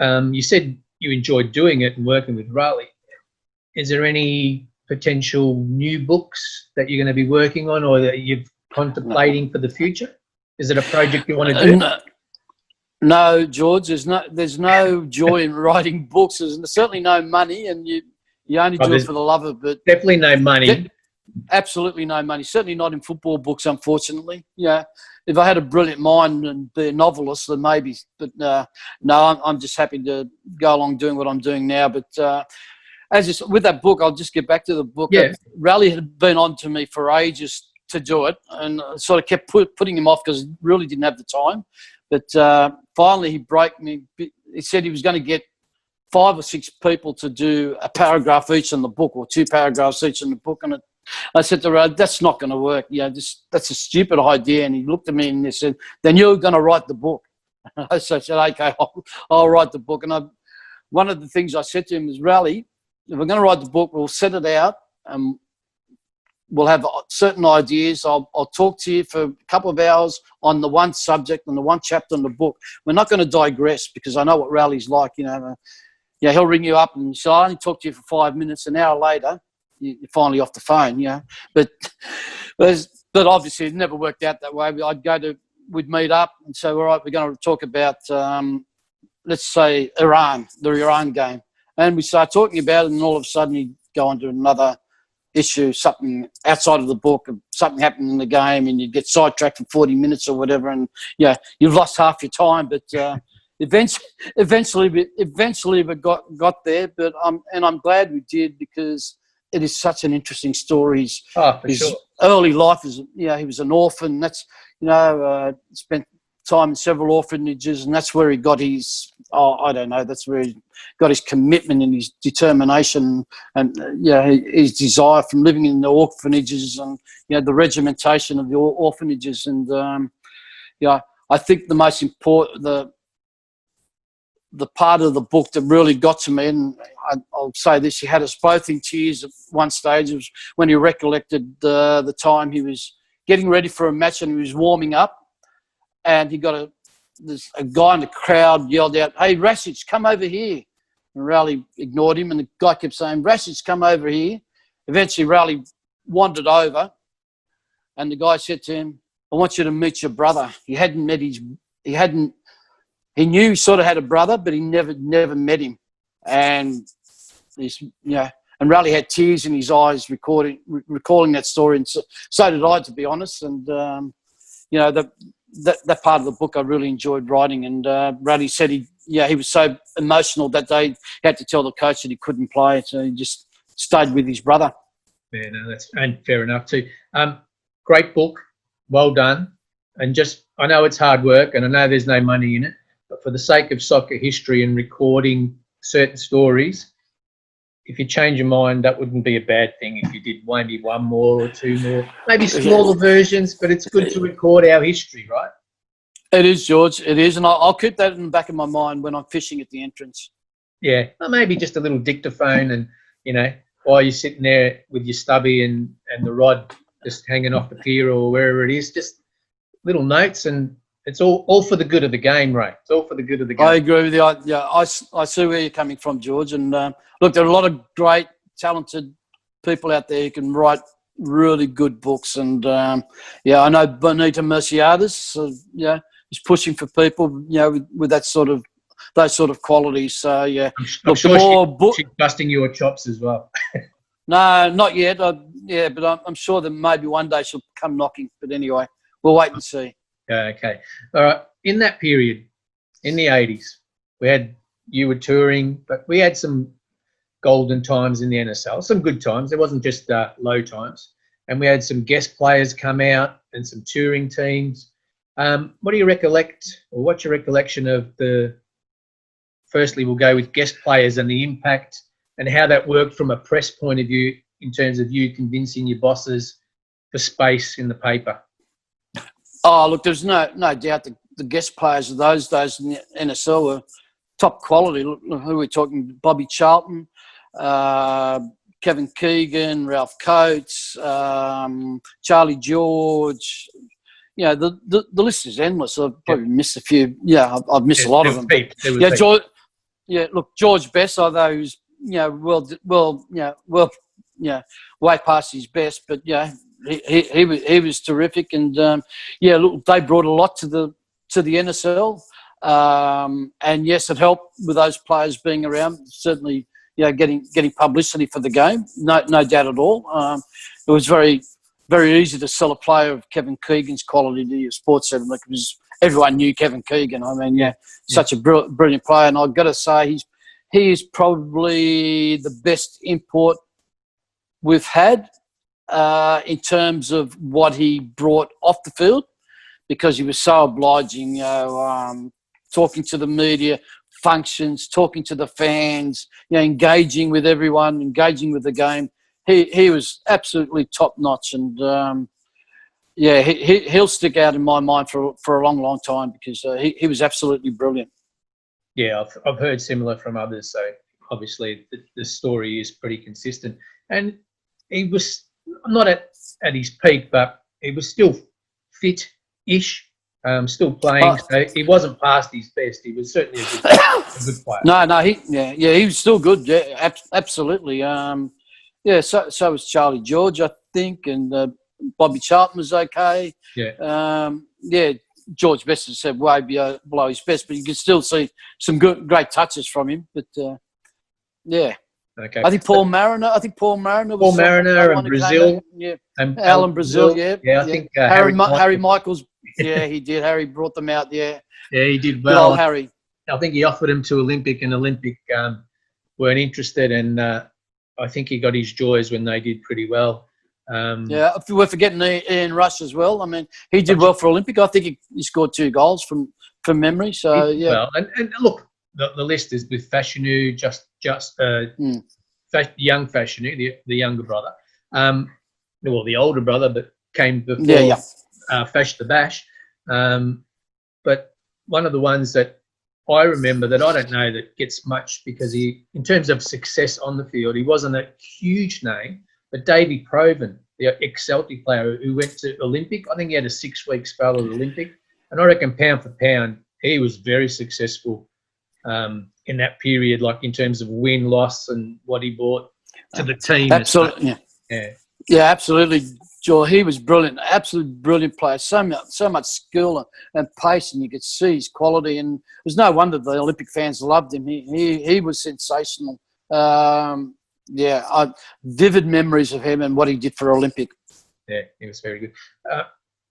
You said you enjoyed doing it and working with Raleigh. Is there any potential new books that you're going to be working on, or that you're contemplating for the future? Is it a project you want to do? No, George, there's no joy in writing books. There's certainly no money, and you only do it for the love of it. Definitely no money. Absolutely no money. Certainly not in football books, unfortunately. Yeah, if I had a brilliant mind and be a novelist, then maybe. But no, I'm just happy to go along doing what I'm doing now. But with that book, I'll just get back to the book. Yeah. Raleigh had been on to me for ages to do it, and sort of kept putting him off because he really didn't have the time. But finally, he broke me. He said he was going to get 5 or 6 people to do a paragraph each in the book, or 2 paragraphs each in the book. And I said to Raleigh, that's not going to work. That's a stupid idea. And he looked at me and he said, then you're going to write the book. So I said, okay, I'll write the book. And one of the things I said to him is, Raleigh, if we're going to write the book, we'll set it out and we'll have certain ideas. I'll talk to you for a couple of hours on the one subject and the one chapter in the book. We're not going to digress, because I know what Raleigh's like. He'll ring you up and say, I only talk to you for 5 minutes. An hour later, you're finally off the phone. But obviously it never worked out that way. We'd meet up and say, all right, we're going to talk about, let's say, the Iran game. And we start talking about it, and all of a sudden you go on to another issue, something outside of the book, something happened in the game, and you get sidetracked for 40 minutes or whatever, and you've lost half your time. But eventually we got there. But I'm glad we did, because it is such an interesting story. His early life is, he was an orphan. That's spent time in several orphanages, and that's where he got his that's where he got his commitment and his determination and his desire from living in the orphanages and the regimentation of the orphanages. And I think the most important the part of the book that really got to me, and I'll say this, he had us both in tears at one stage. It was when he recollected the time he was getting ready for a match and he was warming up, and he got a guy in the crowd yelled out, "Hey, Rasic, come over here." And Raleigh ignored him, and the guy kept saying, "Rasic, come over here." Eventually, Raleigh wandered over, and the guy said to him, "I want you to meet your brother." He hadn't met he knew he sort of had a brother, but he never met him. And and Raleigh had tears in his eyes recalling that story, and so did I, to be honest. And that part of the book I really enjoyed writing. And Raleigh said he was so emotional that day he had to tell the coach that he couldn't play, so he just stayed with his brother. Yeah, no, that's fair enough too. Great book, well done. And I know it's hard work, and I know there's no money in it, but for the sake of soccer history and recording certain stories, if you change your mind, that wouldn't be a bad thing if you did maybe 1 more or 2 more, maybe smaller versions, but it's good to record our history, right? It is, George, it is. And I'll keep that in the back of my mind when I'm fishing at the entrance. Yeah, or maybe just a little dictaphone, and, while you're sitting there with your stubby and the rod just hanging off the pier or wherever it is, just little notes, and it's all for the good of the game, Ray. It's all for the good of the game. I agree with you. I see where you're coming from, George. And look, there are a lot of great, talented people out there who can write really good books. And I know Bonita Merciades, is pushing for people, with those sort of qualities. So I'm sure she's busting your chops as well. No, not yet. But I'm sure that maybe one day she'll come knocking. But anyway, we'll wait and see. Okay. All right. In that period, in the 80s, you were touring, but we had some golden times in the NSL, some good times. There wasn't just low times. And we had some guest players come out and some touring teams. What do you recollect, or what's your recollection of firstly, we'll go with guest players and the impact and how that worked from a press point of view in terms of you convincing your bosses for space in the paper? Oh, look, there's no doubt the guest players of those days in the NSL were top quality. Look, who we're talking, Bobby Charlton, Kevin Keegan, Ralph Coates, Charlie George. The list is endless. I've probably missed a few. Yeah, I've missed a lot of them. George Best, although he's way past his best, but he was terrific. And look, they brought a lot to the NSL. And yes, it helped with those players being around. Certainly, getting publicity for the game. No doubt at all. It was very, very easy to sell a player of Kevin Keegan's quality to your sports centre because everyone knew Kevin Keegan. I mean, such a brilliant player. And I've got to say, he is probably the best import we've had in terms of what he brought off the field, because he was so obliging, talking to the media, functions, talking to the fans, engaging with everyone, engaging with the game. He was absolutely top notch, and he'll stick out in my mind for a long, long time because he was absolutely brilliant. Yeah, I've heard similar from others. So obviously the story is pretty consistent, and he was not at his peak, but he was still fit-ish. Still playing, so he wasn't past his best. He was certainly a good player. No, he was still good. Yeah, absolutely. So was Charlie George, I think, and Bobby Charlton was okay. Yeah. George Best has said way below his best, but you can still see some great touches from him. But Okay. I think Paul Mariner. Was and Brazil. And Alan Brazil. Yeah. I think Harry Michaels. Yeah, he did. Harry brought them out. Yeah, he did well. Good old Harry. I think he offered him to Olympic, and Olympic weren't interested, and I think he got his joys when they did pretty well. We're forgetting Ian Rush as well. I mean, he did well for Olympic. I think he scored 2 goals from memory. So Well, and look, the list is with Fashanu, young Fashanu, the younger brother, the older brother, but came before. Fash the Bash. But one of the ones that I remember that I don't know that gets much because in terms of success on the field, he wasn't a huge name, but Davy Provan, the ex-Celtic player who went to Olympic, I think he had a 6-week spell at Olympic, and I reckon pound for pound, he was very successful in that period, like in terms of win-loss and what he brought to the team. Absolutely. Yeah, absolutely. Joe, he was brilliant, absolutely brilliant player. So much skill and pace, and you could see his quality. And it was no wonder the Olympic fans loved him. He was sensational. Vivid memories of him and what he did for Olympic. Yeah, he was very good.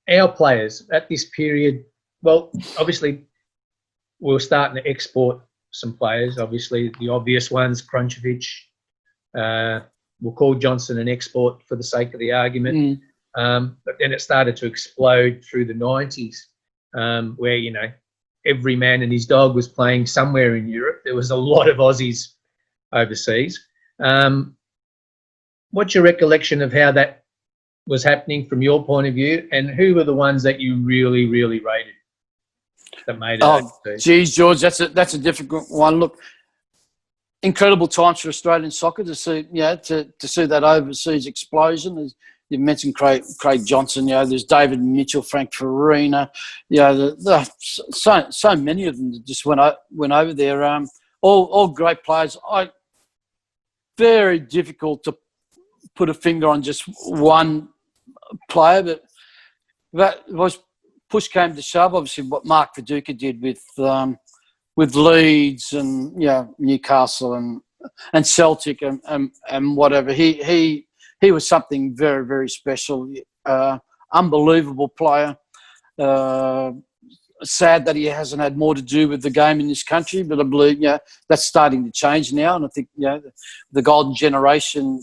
Our players at this period, well, obviously, we were starting to export some players. Obviously, the obvious ones, Krunčević. We'll call Johnson an export for the sake of the argument. But then it started to explode through the 90s where, every man and his dog was playing somewhere in Europe. There was a lot of Aussies overseas. What's your recollection of how that was happening from your point of view, and who were the ones that you really, really rated that made it overseas? Geez, George, that's a difficult one. Look, incredible times for Australian soccer to see, to see that overseas explosion. As you mentioned, Craig Johnson. There's David Mitchell, Frank Farina. So many of them that just went over there. All great players. Very difficult to put a finger on just one player, but that was push came to shove. Obviously, what Mark Viduka did with Leeds and Newcastle and Celtic and whatever. He was something very, very special. Unbelievable player. Sad that he hasn't had more to do with the game in this country, but I believe that's starting to change now, and I think the golden generation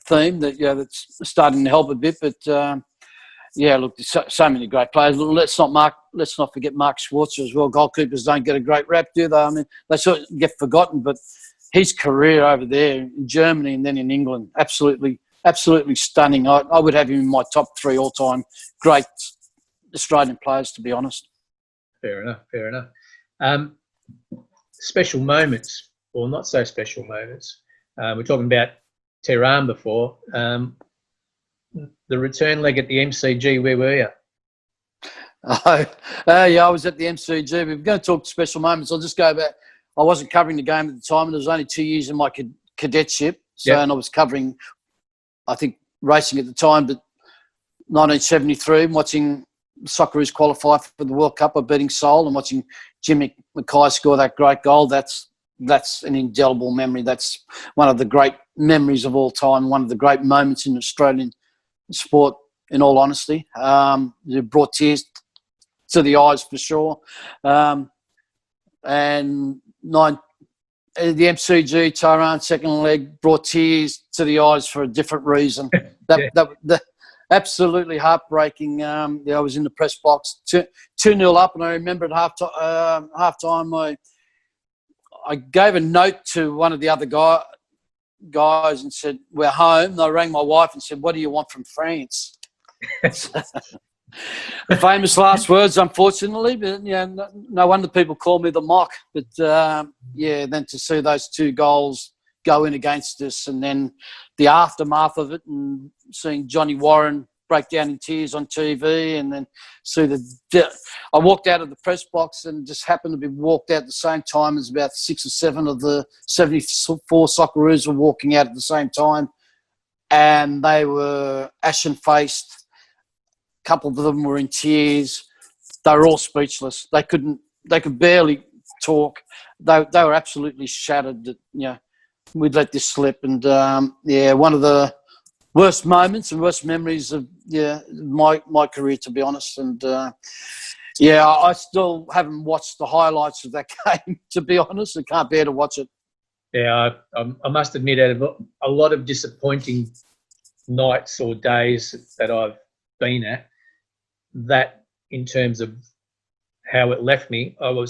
theme that's starting to help a bit. But look, there's so many great players. Let's not forget Mark Schwarzer as well. Goalkeepers don't get a great rap, do they? I mean, they sort of get forgotten, but his career over there in Germany and then in England, absolutely stunning. I would have him in my top 3 all-time great Australian players, to be honest. Fair enough. Special moments, or not so special moments. We're talking about Tehran before. The return leg at the MCG, where were you? I was at the MCG. If we're going to talk special moments, I'll just go back. I wasn't covering the game at the time, and there was only 2 years in my cadetship. And I was covering, I think, racing at the time, but 1973, watching Socceroos qualify for the World Cup by beating Seoul and watching Jimmy Mackay score that great goal. That's an indelible memory. That's one of the great memories of all time, one of the great moments in Australian sport, in all honesty. It brought tears to the eyes for sure. And the MCG Tehran second leg brought tears to the eyes for a different reason. That absolutely heartbreaking. I was in the press box 2-0 up, and I remember at halftime I gave a note to one of the other guys and said, "We're home." And I rang my wife and said, "What do you want from France?" The famous last words, unfortunately, but no wonder people call me the mock. But then to see those 2 goals go in against us, and then the aftermath of it, and seeing Johnny Warren break down in tears on TV, and then see I walked out of the press box and just happened to be walked out at the same time as about 6 or 7 of the 74 Socceroos were walking out at the same time, and they were ashen-faced. A couple of them were in tears. They were all speechless. They could barely talk. They were absolutely shattered that we'd let this slip. And one of the worst moments and worst memories of my career, to be honest. And I still haven't watched the highlights of that game, to be honest. I can't bear to watch it. Yeah, I must admit, out of a lot of disappointing nights or days that I've been at, that in terms of how it left me, we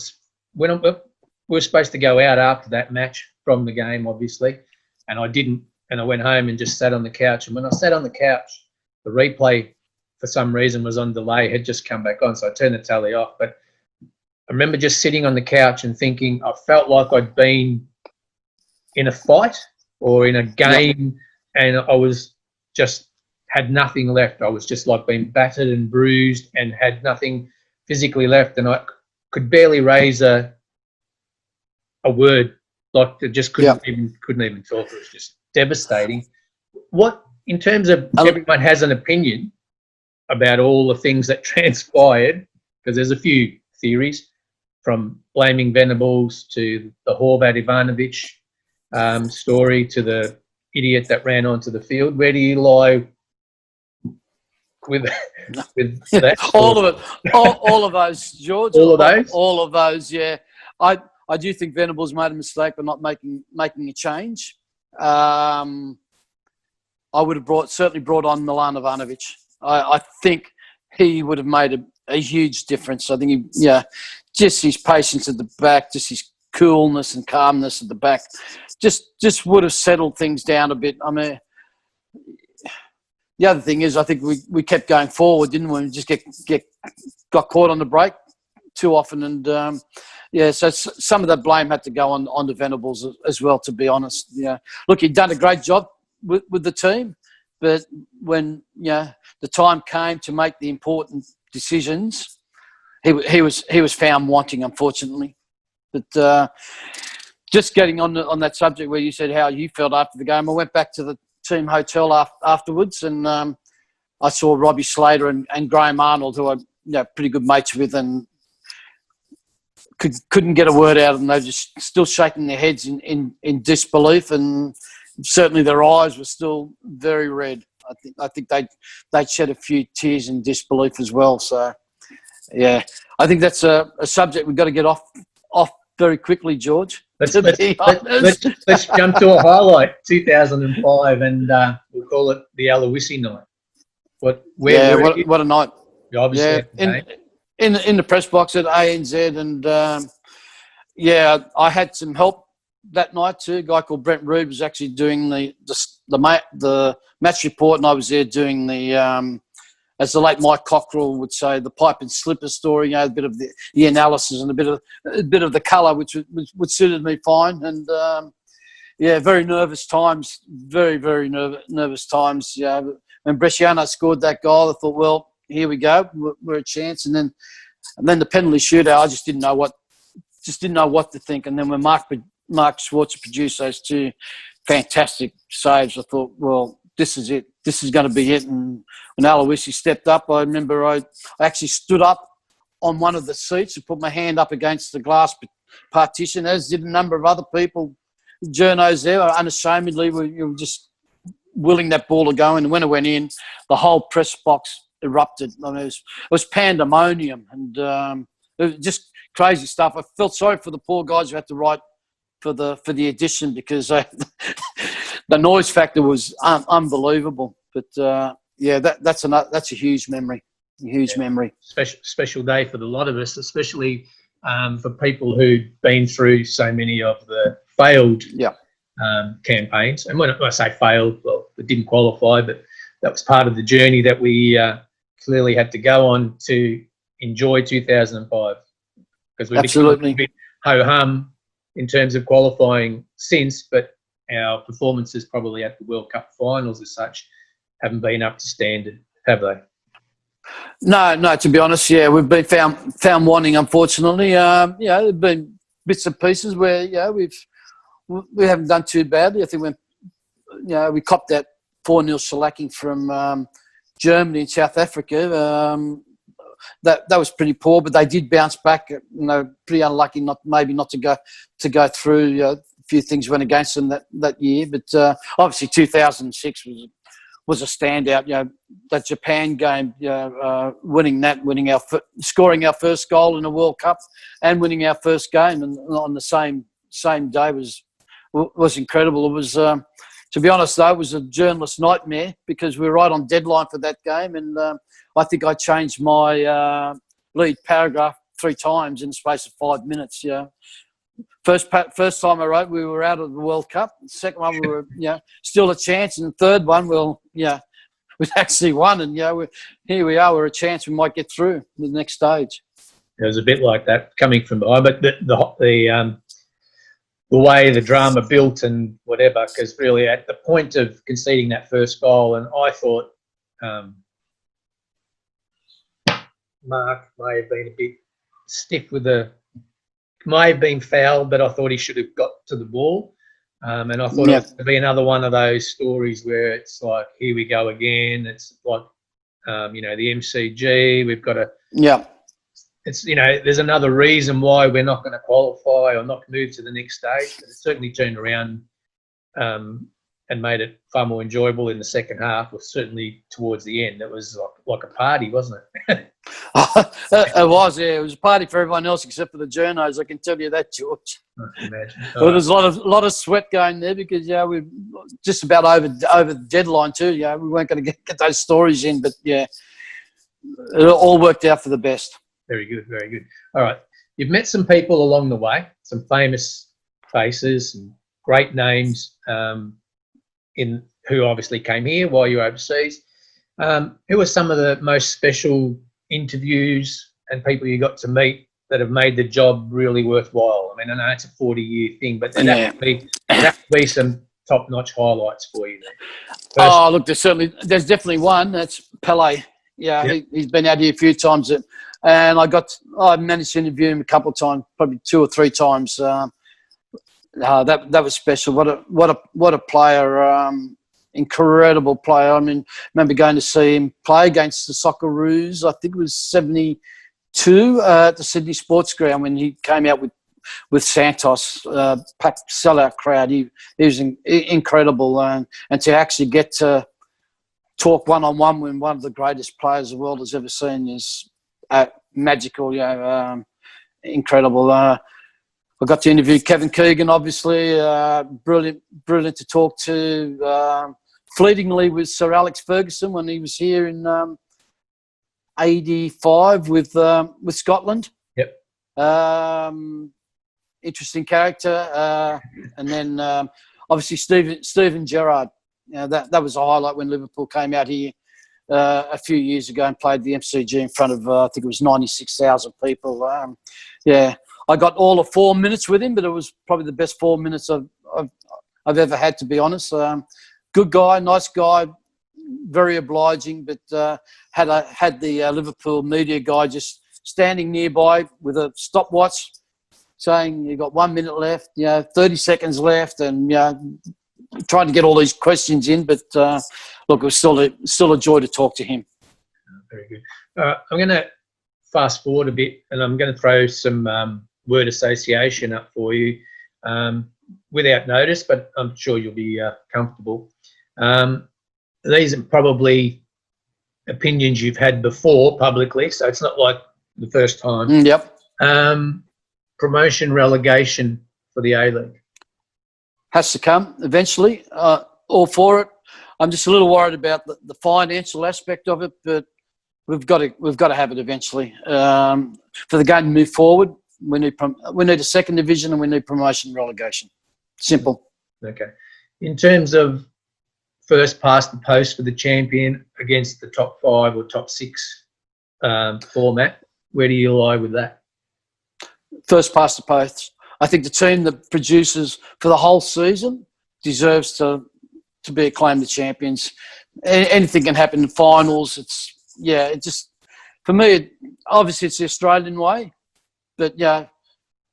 were supposed to go out after that match from the game, obviously, and I didn't, and I went home and just sat on the couch. And when I sat on the couch, the replay, for some reason, was on delay, had just come back on, so I turned the tally off. But I remember just sitting on the couch and thinking, I felt like I'd been in a fight or in a game, and I was just had nothing left. I was just like being battered and bruised and had nothing physically left, and I could barely raise a word. Like, I just couldn't even talk. It was just devastating. What, in terms of everyone has an opinion about all the things that transpired, because there's a few theories, from blaming Venables to the Horvat Ivanovic story to the idiot that ran onto the field. Where do you lie with that? All of it, all of those, George. All of those. Yeah, I do think Venables made a mistake by not making a change. I would have certainly brought on Milan Ivanovic. I think he would have made a huge difference. I think just his patience at the back, just his coolness and calmness at the back, just would have settled things down a bit. I mean, the other thing is, I think we kept going forward, didn't we? We just got caught on the break too often, and so some of that blame had to go on to Venables as well, to be honest. Yeah, look, he'd done a great job with the team, but when the time came to make the important decisions, he was found wanting, unfortunately. But just getting on that subject where you said how you felt after the game, I went back to the team hotel afterwards, and I saw Robbie Slater and Graham Arnold, who I'm pretty good mates with, and couldn't get a word out of them. They were just still shaking their heads in disbelief, and certainly their eyes were still very red. I think they'd shed a few tears in disbelief as well. So yeah, I think that's a subject we've got to get off very quickly, George. Let's jump to a highlight, 2005, and we'll call it the Aloisi night. What a night! Obviously, in the press box at ANZ, and I had some help that night too. A guy called Brent Rood was actually doing the match report, and I was there doing the as the late Mike Cockrell would say, the pipe and slipper story. A bit of the analysis and a bit of the colour, which suited me fine. And very nervous times, very very nervous times. Yeah, when Bresciano scored that goal, I thought, well, here we go, we're a chance. And then the penalty shootout, I just didn't know what to think. And then when Mark Schwarzer produced those 2 fantastic saves, I thought, well, this is it. this is going to be it. And when Aloisi stepped up, I remember I actually stood up on one of the seats and put my hand up against the glass partition, as did a number of other people. Journos there, unashamedly, were just willing that ball to go in. And when it went in, the whole press box erupted. I mean, it was pandemonium, and it was just crazy stuff. I felt sorry for the poor guys who had to write for the edition, because the noise factor was unbelievable. But that's a huge memory. A huge memory. Special day for a lot of us, especially for people who'd been through so many of the failed campaigns. And when I say failed, well, it didn't qualify, but that was part of the journey that we clearly had to go on to enjoy 2005, because we've absolutely become a bit ho-hum in terms of qualifying since, but our performances probably at the World Cup finals as such haven't been up to standard, have they? No, to be honest, we've been found wanting, unfortunately. There've been bits and pieces where we haven't done too badly. I think we copped that 4-0 shellacking from Germany and South Africa. That was pretty poor, but they did bounce back. Pretty unlucky not to go through. A few things went against them that year, but obviously 2006 was a standout. That Japan game, scoring our first goal in a World Cup and winning our first game, and on the same day was incredible. It was, to be honest though, it was a journalist nightmare, because we were right on deadline for that game, and I think I changed my lead paragraph 3 times in the space of 5 minutes. First time I wrote, we were out of the World Cup. The second one, we were still a chance, and the third one, we actually won, and here we are. We're a chance we might get through to the next stage. It was a bit like that coming from behind, but the way the drama built and whatever, because really at the point of conceding that first goal, and I thought Mark may have been a bit stiff may have been fouled, but I thought he should have got to the ball. And I thought it would be another one of those stories where it's like, here we go again. It's like, the MCG, we've got to... Yeah. It's, there's another reason why we're not going to qualify or not move to the next stage. But it certainly turned around and made it far more enjoyable in the second half, or certainly towards the end. It was like a party, wasn't it? It was, yeah. It was a party for everyone else except for the journos, I can tell you that, George. I can imagine. Well, there's a lot of sweat going there, because we're just about over the deadline too. We weren't going to get those stories in, but it all worked out for the best. Very good, very good. All right, you've met some people along the way, some famous faces and great names who obviously came here while you were overseas. Who are some of the most special interviews and people you got to meet that have made the job really worthwhile? I mean, I know it's a 40-year thing, but there have to be some top-notch highlights for you there. Look, there's definitely one. That's Pele. He's been out here a few times, and I managed to interview him a couple of times, probably 2 or 3 times. That was special. What a player! Incredible player. I mean, I remember going to see him play against the Socceroos. I think it was 72 at the Sydney Sports Ground when he came out with Santos, packed sellout crowd. He was incredible, and to actually get to talk one-on-one with one of the greatest players the world has ever seen is magical. Incredible. I got to interview Kevin Keegan, obviously, brilliant to talk to. Fleetingly with Sir Alex Ferguson when he was here in '85 with Scotland. Yep. Interesting character, and then obviously Steven Gerrard. That was a highlight when Liverpool came out here a few years ago and played the MCG in front of I think it was 96,000 people. I got all of 4 minutes with him, but it was probably the best 4 minutes I've ever had, to be honest. Good guy, nice guy, very obliging, but had the Liverpool media guy just standing nearby with a stopwatch saying, you've got 1 minute left, 30 seconds left, and trying to get all these questions in, but look, it was still a joy to talk to him. Very good. I'm going to fast forward a bit, and I'm going to throw some word association up for you without notice, but I'm sure you'll be comfortable. These are probably opinions you've had before publicly, so it's not like the first time. Yep. Promotion, relegation for the A-League. Has to come eventually. All for it. I'm just a little worried about the financial aspect of it, but we've got to have it eventually. For the game to move forward, we need a second division and we need promotion and relegation. Simple. Okay. In terms of first past the post for the champion against the top 5 or top 6 format, where do you lie with that? First past the post. I think the team that produces for the whole season deserves to be acclaimed the champions. Anything can happen in finals. It just, for me, obviously it's the Australian way, but yeah,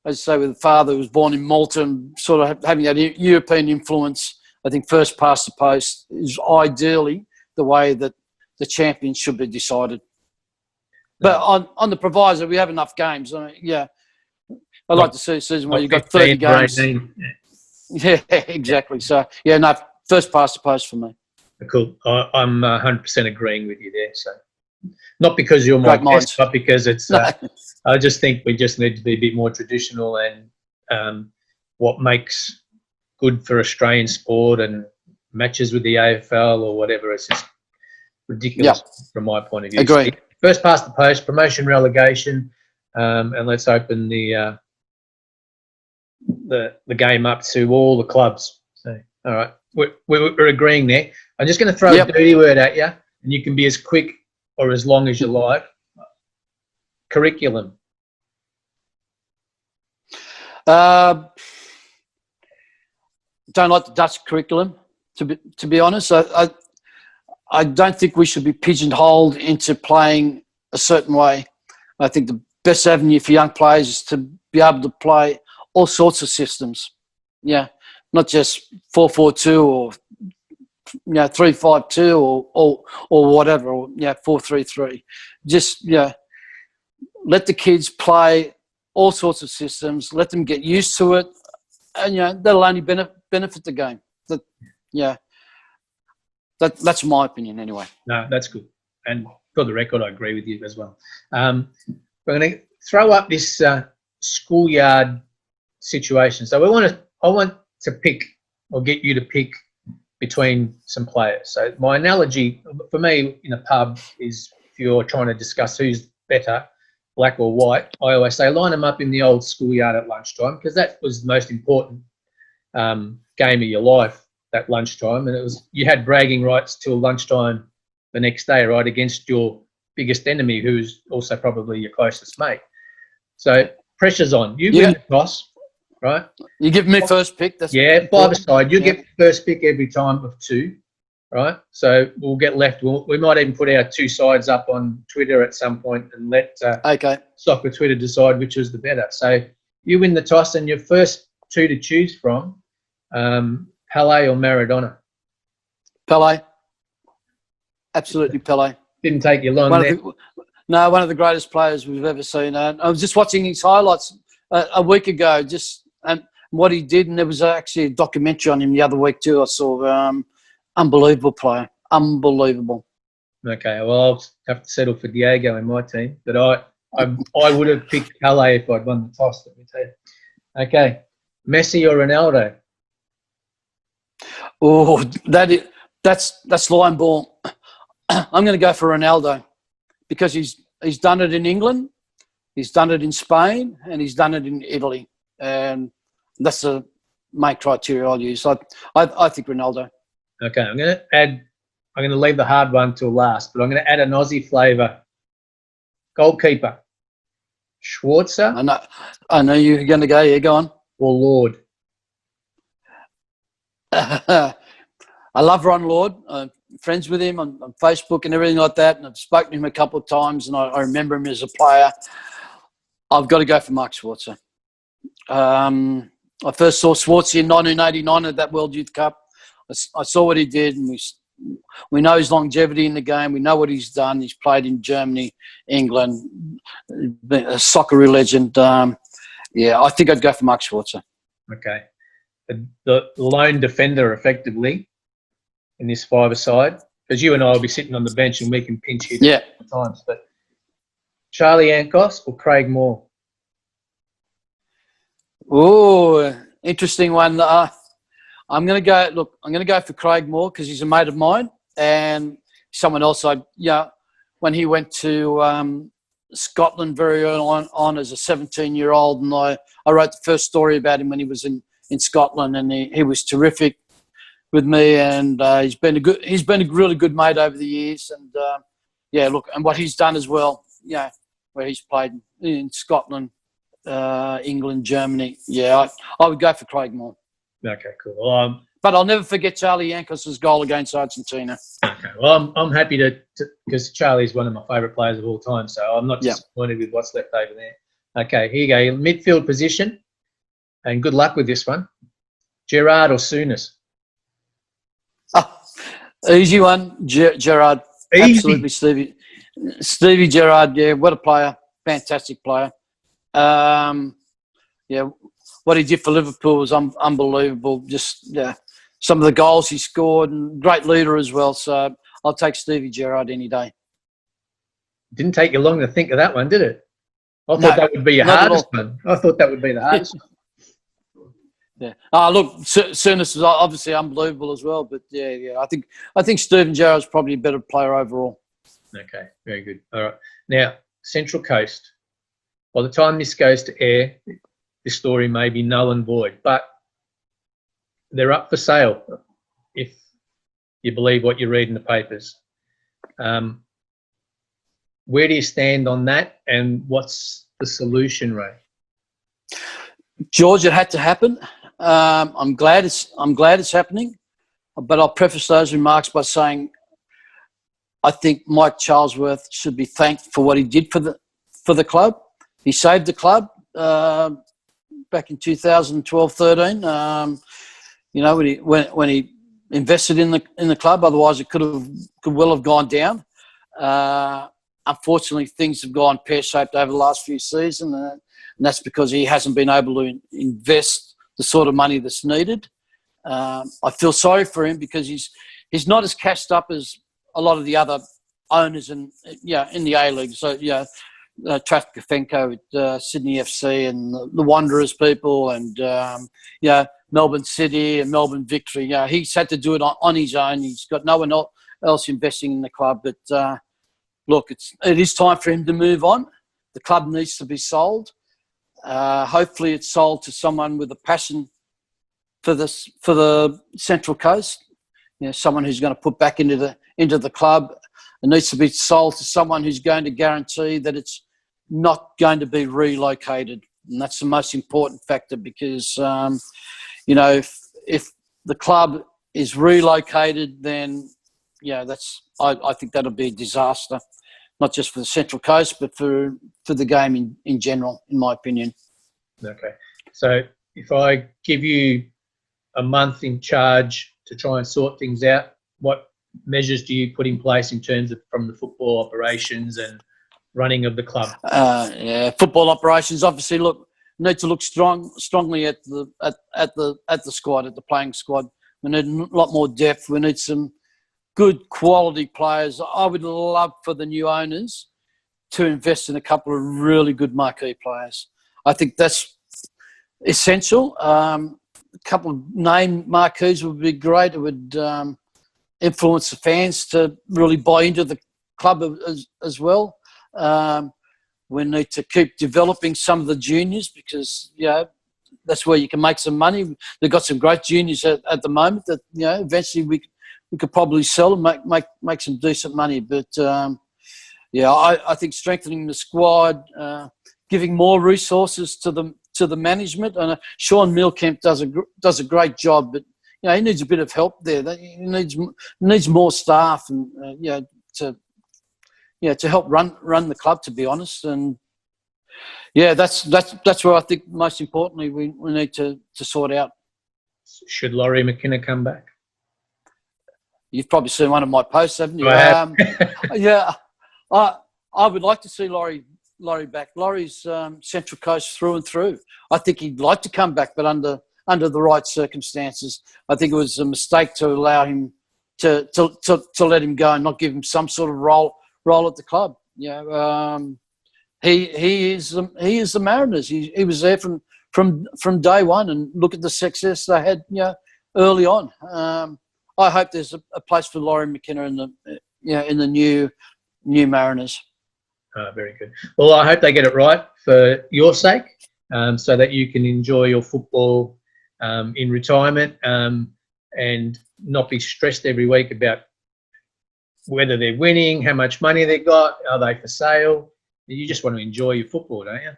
as I say, with a father who was born in Malta and sort of having that European influence, I think first past the post is ideally the way that the champions should be decided. But on the proviso, we have enough games. I mean, I'd like to see a season where you've got 30 games. Yeah, exactly. So, first past the post for me. Cool. I'm 100% agreeing with you there. So, not because you're my guest, but because it's. I just think we just need to be a bit more traditional, and what makes good for Australian sport and matches with the AFL or whatever, it's just ridiculous from my point of view. Agreed. So, first past the post, promotion, relegation, and let's open the game up to all the clubs. So, all right, we're agreeing there. I'm just going to throw a dirty word at you, and you can be as quick or as long as you like. Curriculum. Don't like the Dutch curriculum, to be honest. I don't think we should be pigeonholed into playing a certain way. I think the best avenue for young players is to be able to play all sorts of systems. Yeah, not just 4-4-2 or 3-5-2 or whatever, or 4-3-3. Just let the kids play all sorts of systems. Let them get used to it, and that'll only benefit the game. That's my opinion anyway. No, that's good. And for the record, I agree with you as well. We're going to throw up this schoolyard situation. So I want to pick, or get you to pick between some players. So my analogy for me in a pub is, if you're trying to discuss who's better, black or white, I always say line them up in the old schoolyard at lunchtime, because that was the most important game of your life, that lunchtime, and you had bragging rights till lunchtime the next day, right, against your biggest enemy, who's also probably your closest mate. So pressure's on. You win the toss, right? You give me first pick. That's by side. You get first pick every time of 2, right? So we'll get left. We might even put our 2 sides up on Twitter at some point and let Soccer Twitter decide which is the better. So you win the toss, and your first 2 to choose from, Pele or Maradona? Pele. Absolutely Pele. Didn't take you long there. One of the greatest players we've ever seen. I was just watching his highlights a week ago, and what he did, and there was actually a documentary on him the other week too. I saw. Unbelievable player. Unbelievable. Okay, well, I'll have to settle for Diego in my team, but I would have picked Pele if I'd won the toss, let me tell you. Okay, Messi or Ronaldo? Oh, that's line ball. I'm going to go for Ronaldo, because he's done it in England, he's done it in Spain, and he's done it in Italy, and that's the main criteria I'll use. I think Ronaldo. Okay, I'm going to leave the hard one till last, but I'm going to add an Aussie flavour. Goalkeeper, Schwarzer. I know you're going to go. Yeah, go on. Or Lord? I love Ron Lord. I'm friends with him on Facebook and everything like that, and I've spoken to him a couple of times, and I remember him as a player. I've got to go for Mark Schwarzer. I first saw Schwarzer in 1989 at that World Youth Cup. I saw what he did, and we know his longevity in the game. We know what he's done. He's played in Germany, England, been a Socceroo legend. I think I'd go for Mark Schwarzer. Okay. The lone defender, effectively, in this five-a-side, because you and I will be sitting on the bench and we can pinch you at times. But Charlie Ankos or Craig Moore? Oh, interesting one. I'm going to go for Craig Moore because he's a mate of mine and someone else. When he went to Scotland very early on as a 17-year-old, and I wrote the first story about him when he was in Scotland, and he was terrific with me, and he's been a really good mate over the years, and and what he's done as well, where he's played in Scotland, England, Germany. I would go for Craig Moore. Okay, cool. But I'll never forget Charlie Yankos' goal against Argentina. Okay, well, I'm happy to because Charlie's one of my favourite players of all time, so I'm not disappointed with what's left over there. Okay, here you go. Midfield position, and good luck with this one. Gerrard or Souness? Easy one, Gerrard. Easy. Absolutely, Stevie Gerrard. Yeah, what a player. Fantastic player. What he did for Liverpool was unbelievable. Just some of the goals he scored, and great leader as well. So I'll take Stevie Gerrard any day. Didn't take you long to think of that one, did it? I thought that would be your hardest one. I thought that would be the hardest one. Yeah. Look, Souness is obviously unbelievable as well, but I think Steven Gerrard's probably a better player overall. Okay, very good. All right. Now, Central Coast. By the time this goes to air, this story may be null and void, but they're up for sale if you believe what you read in the papers. Where do you stand on that, and what's the solution, Ray? George, it had to happen. I'm glad it's happening, but I'll preface those remarks by saying I think Mike Charlesworth should be thanked for what he did for the club. He saved the club back in 2012-13. When he invested in the club, otherwise it could well have gone down. Unfortunately, things have gone pear-shaped over the last few seasons, and that's because he hasn't been able to invest the sort of money that's needed. I feel sorry for him because he's not as cashed up as a lot of the other owners in the A-League. So Traffic Kafenko with Sydney FC and the Wanderers people, and Melbourne City and Melbourne Victory. He's had to do it on his own. He's got no one else investing in the club. But look, it is time for him to move on. The club needs to be sold. Hopefully, it's sold to someone with a passion for the Central Coast. Someone who's going to put back into the club. It needs to be sold to someone who's going to guarantee that it's not going to be relocated, and that's the most important factor because if the club is relocated, then I think that'll be a disaster, not just for the Central Coast, but for the game in general, in my opinion. Okay. So if I give you a month in charge to try and sort things out, what measures do you put in place in terms of from the football operations and running of the club? Football operations, obviously, need to look strongly at the squad, at the playing squad. We need a lot more depth. We need some good quality players. I would love for the new owners to invest in a couple of really good marquee players. I think that's essential. A couple of name marquees would be great. It would influence the fans to really buy into the club as well. We need to keep developing some of the juniors because that's where you can make some money. They've got some great juniors at the moment that eventually we could probably sell and make some decent money. But I think strengthening the squad, giving more resources to the management, and Sean Milkamp does a great job, but he needs a bit of help there. He needs more staff and to help run the club, to be honest. And that's where I think most importantly we need to sort out. Should Laurie McKenna come back? You've probably seen one of my posts, haven't you? I have. Yeah, I would like to see Laurie back. Laurie's Central Coast through and through. I think he'd like to come back, but under the right circumstances. I think it was a mistake to allow him to let him go and not give him some sort of role at the club. He is the Mariners. He was there from day one, and look at the success they had early on. I hope there's a place for Laurie McKenna in the new Mariners. Very good. Well, I hope they get it right for your sake, so that you can enjoy your football in retirement and not be stressed every week about whether they're winning, how much money they got, are they for sale. You just want to enjoy your football, don't you?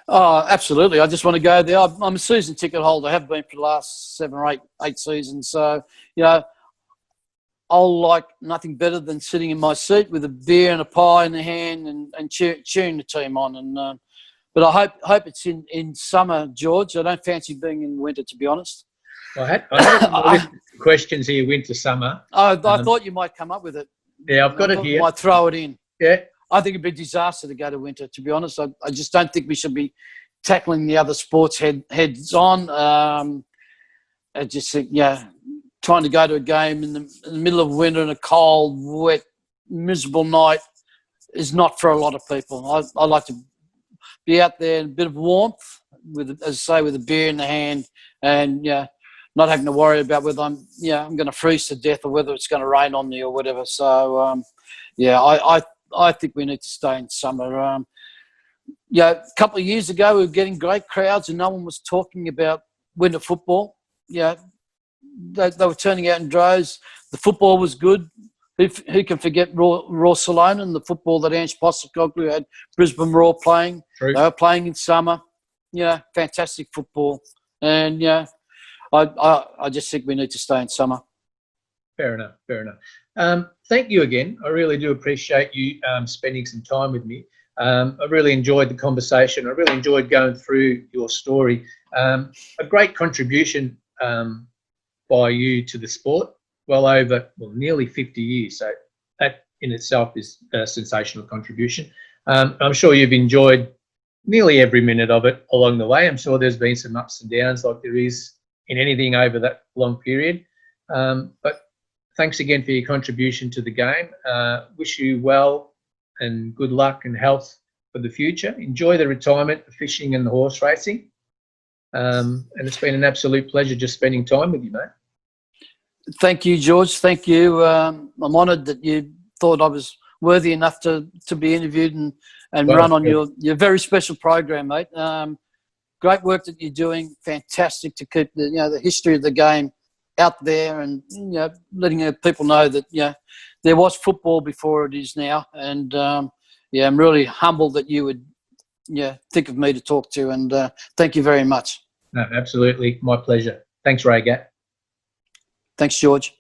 Oh, absolutely. I just want to go there. I'm a season ticket holder. I have been for the last 7 or 8 seasons. So, I'll like nothing better than sitting in my seat with a beer and a pie in the hand and cheering the team on. But I hope it's in summer, George. I don't fancy being in winter, to be honest. I had questions here, winter, summer. I thought you might come up with it. Yeah, I've got it here. I might throw it in. Yeah. I think it'd be a disaster to go to winter, to be honest. I just don't think we should be tackling the other sports heads on. I just think, trying to go to a game in the middle of winter in a cold, wet, miserable night is not for a lot of people. I like to be out there in a bit of warmth, with a beer in the hand, and not having to worry about whether I'm going to freeze to death or whether it's going to rain on me or whatever. So I think we need to stay in summer. A couple of years ago we were getting great crowds and no one was talking about winter football. They were turning out in droves. The football was good. Who can forget Raw Salona and the football that Ange Postecoglou had Brisbane Raw playing? True. They were playing in summer. Fantastic football. And I just think we need to stay in summer. Fair enough. Thank you again. I really do appreciate you spending some time with me. I really enjoyed the conversation. I really enjoyed going through your story. A great contribution by you to the sport. Nearly 50 years. So that in itself is a sensational contribution. I'm sure you've enjoyed nearly every minute of it along the way. I'm sure there's been some ups and downs like there is in anything over that long period. But thanks again for your contribution to the game. Wish you well and good luck and health for the future. Enjoy the retirement, the fishing and the horse racing. And it's been an absolute pleasure just spending time with you, mate. Thank you, George. Thank you. I'm honoured that you thought I was worthy enough to be interviewed and run on your very special program, mate. Great work that you're doing. Fantastic to keep the history of the game out there and letting people know that there was football before it is now. And I'm really humbled that you would think of me to talk to. And thank you very much. No, absolutely, my pleasure. Thanks, Ray Gatt. Thanks, George.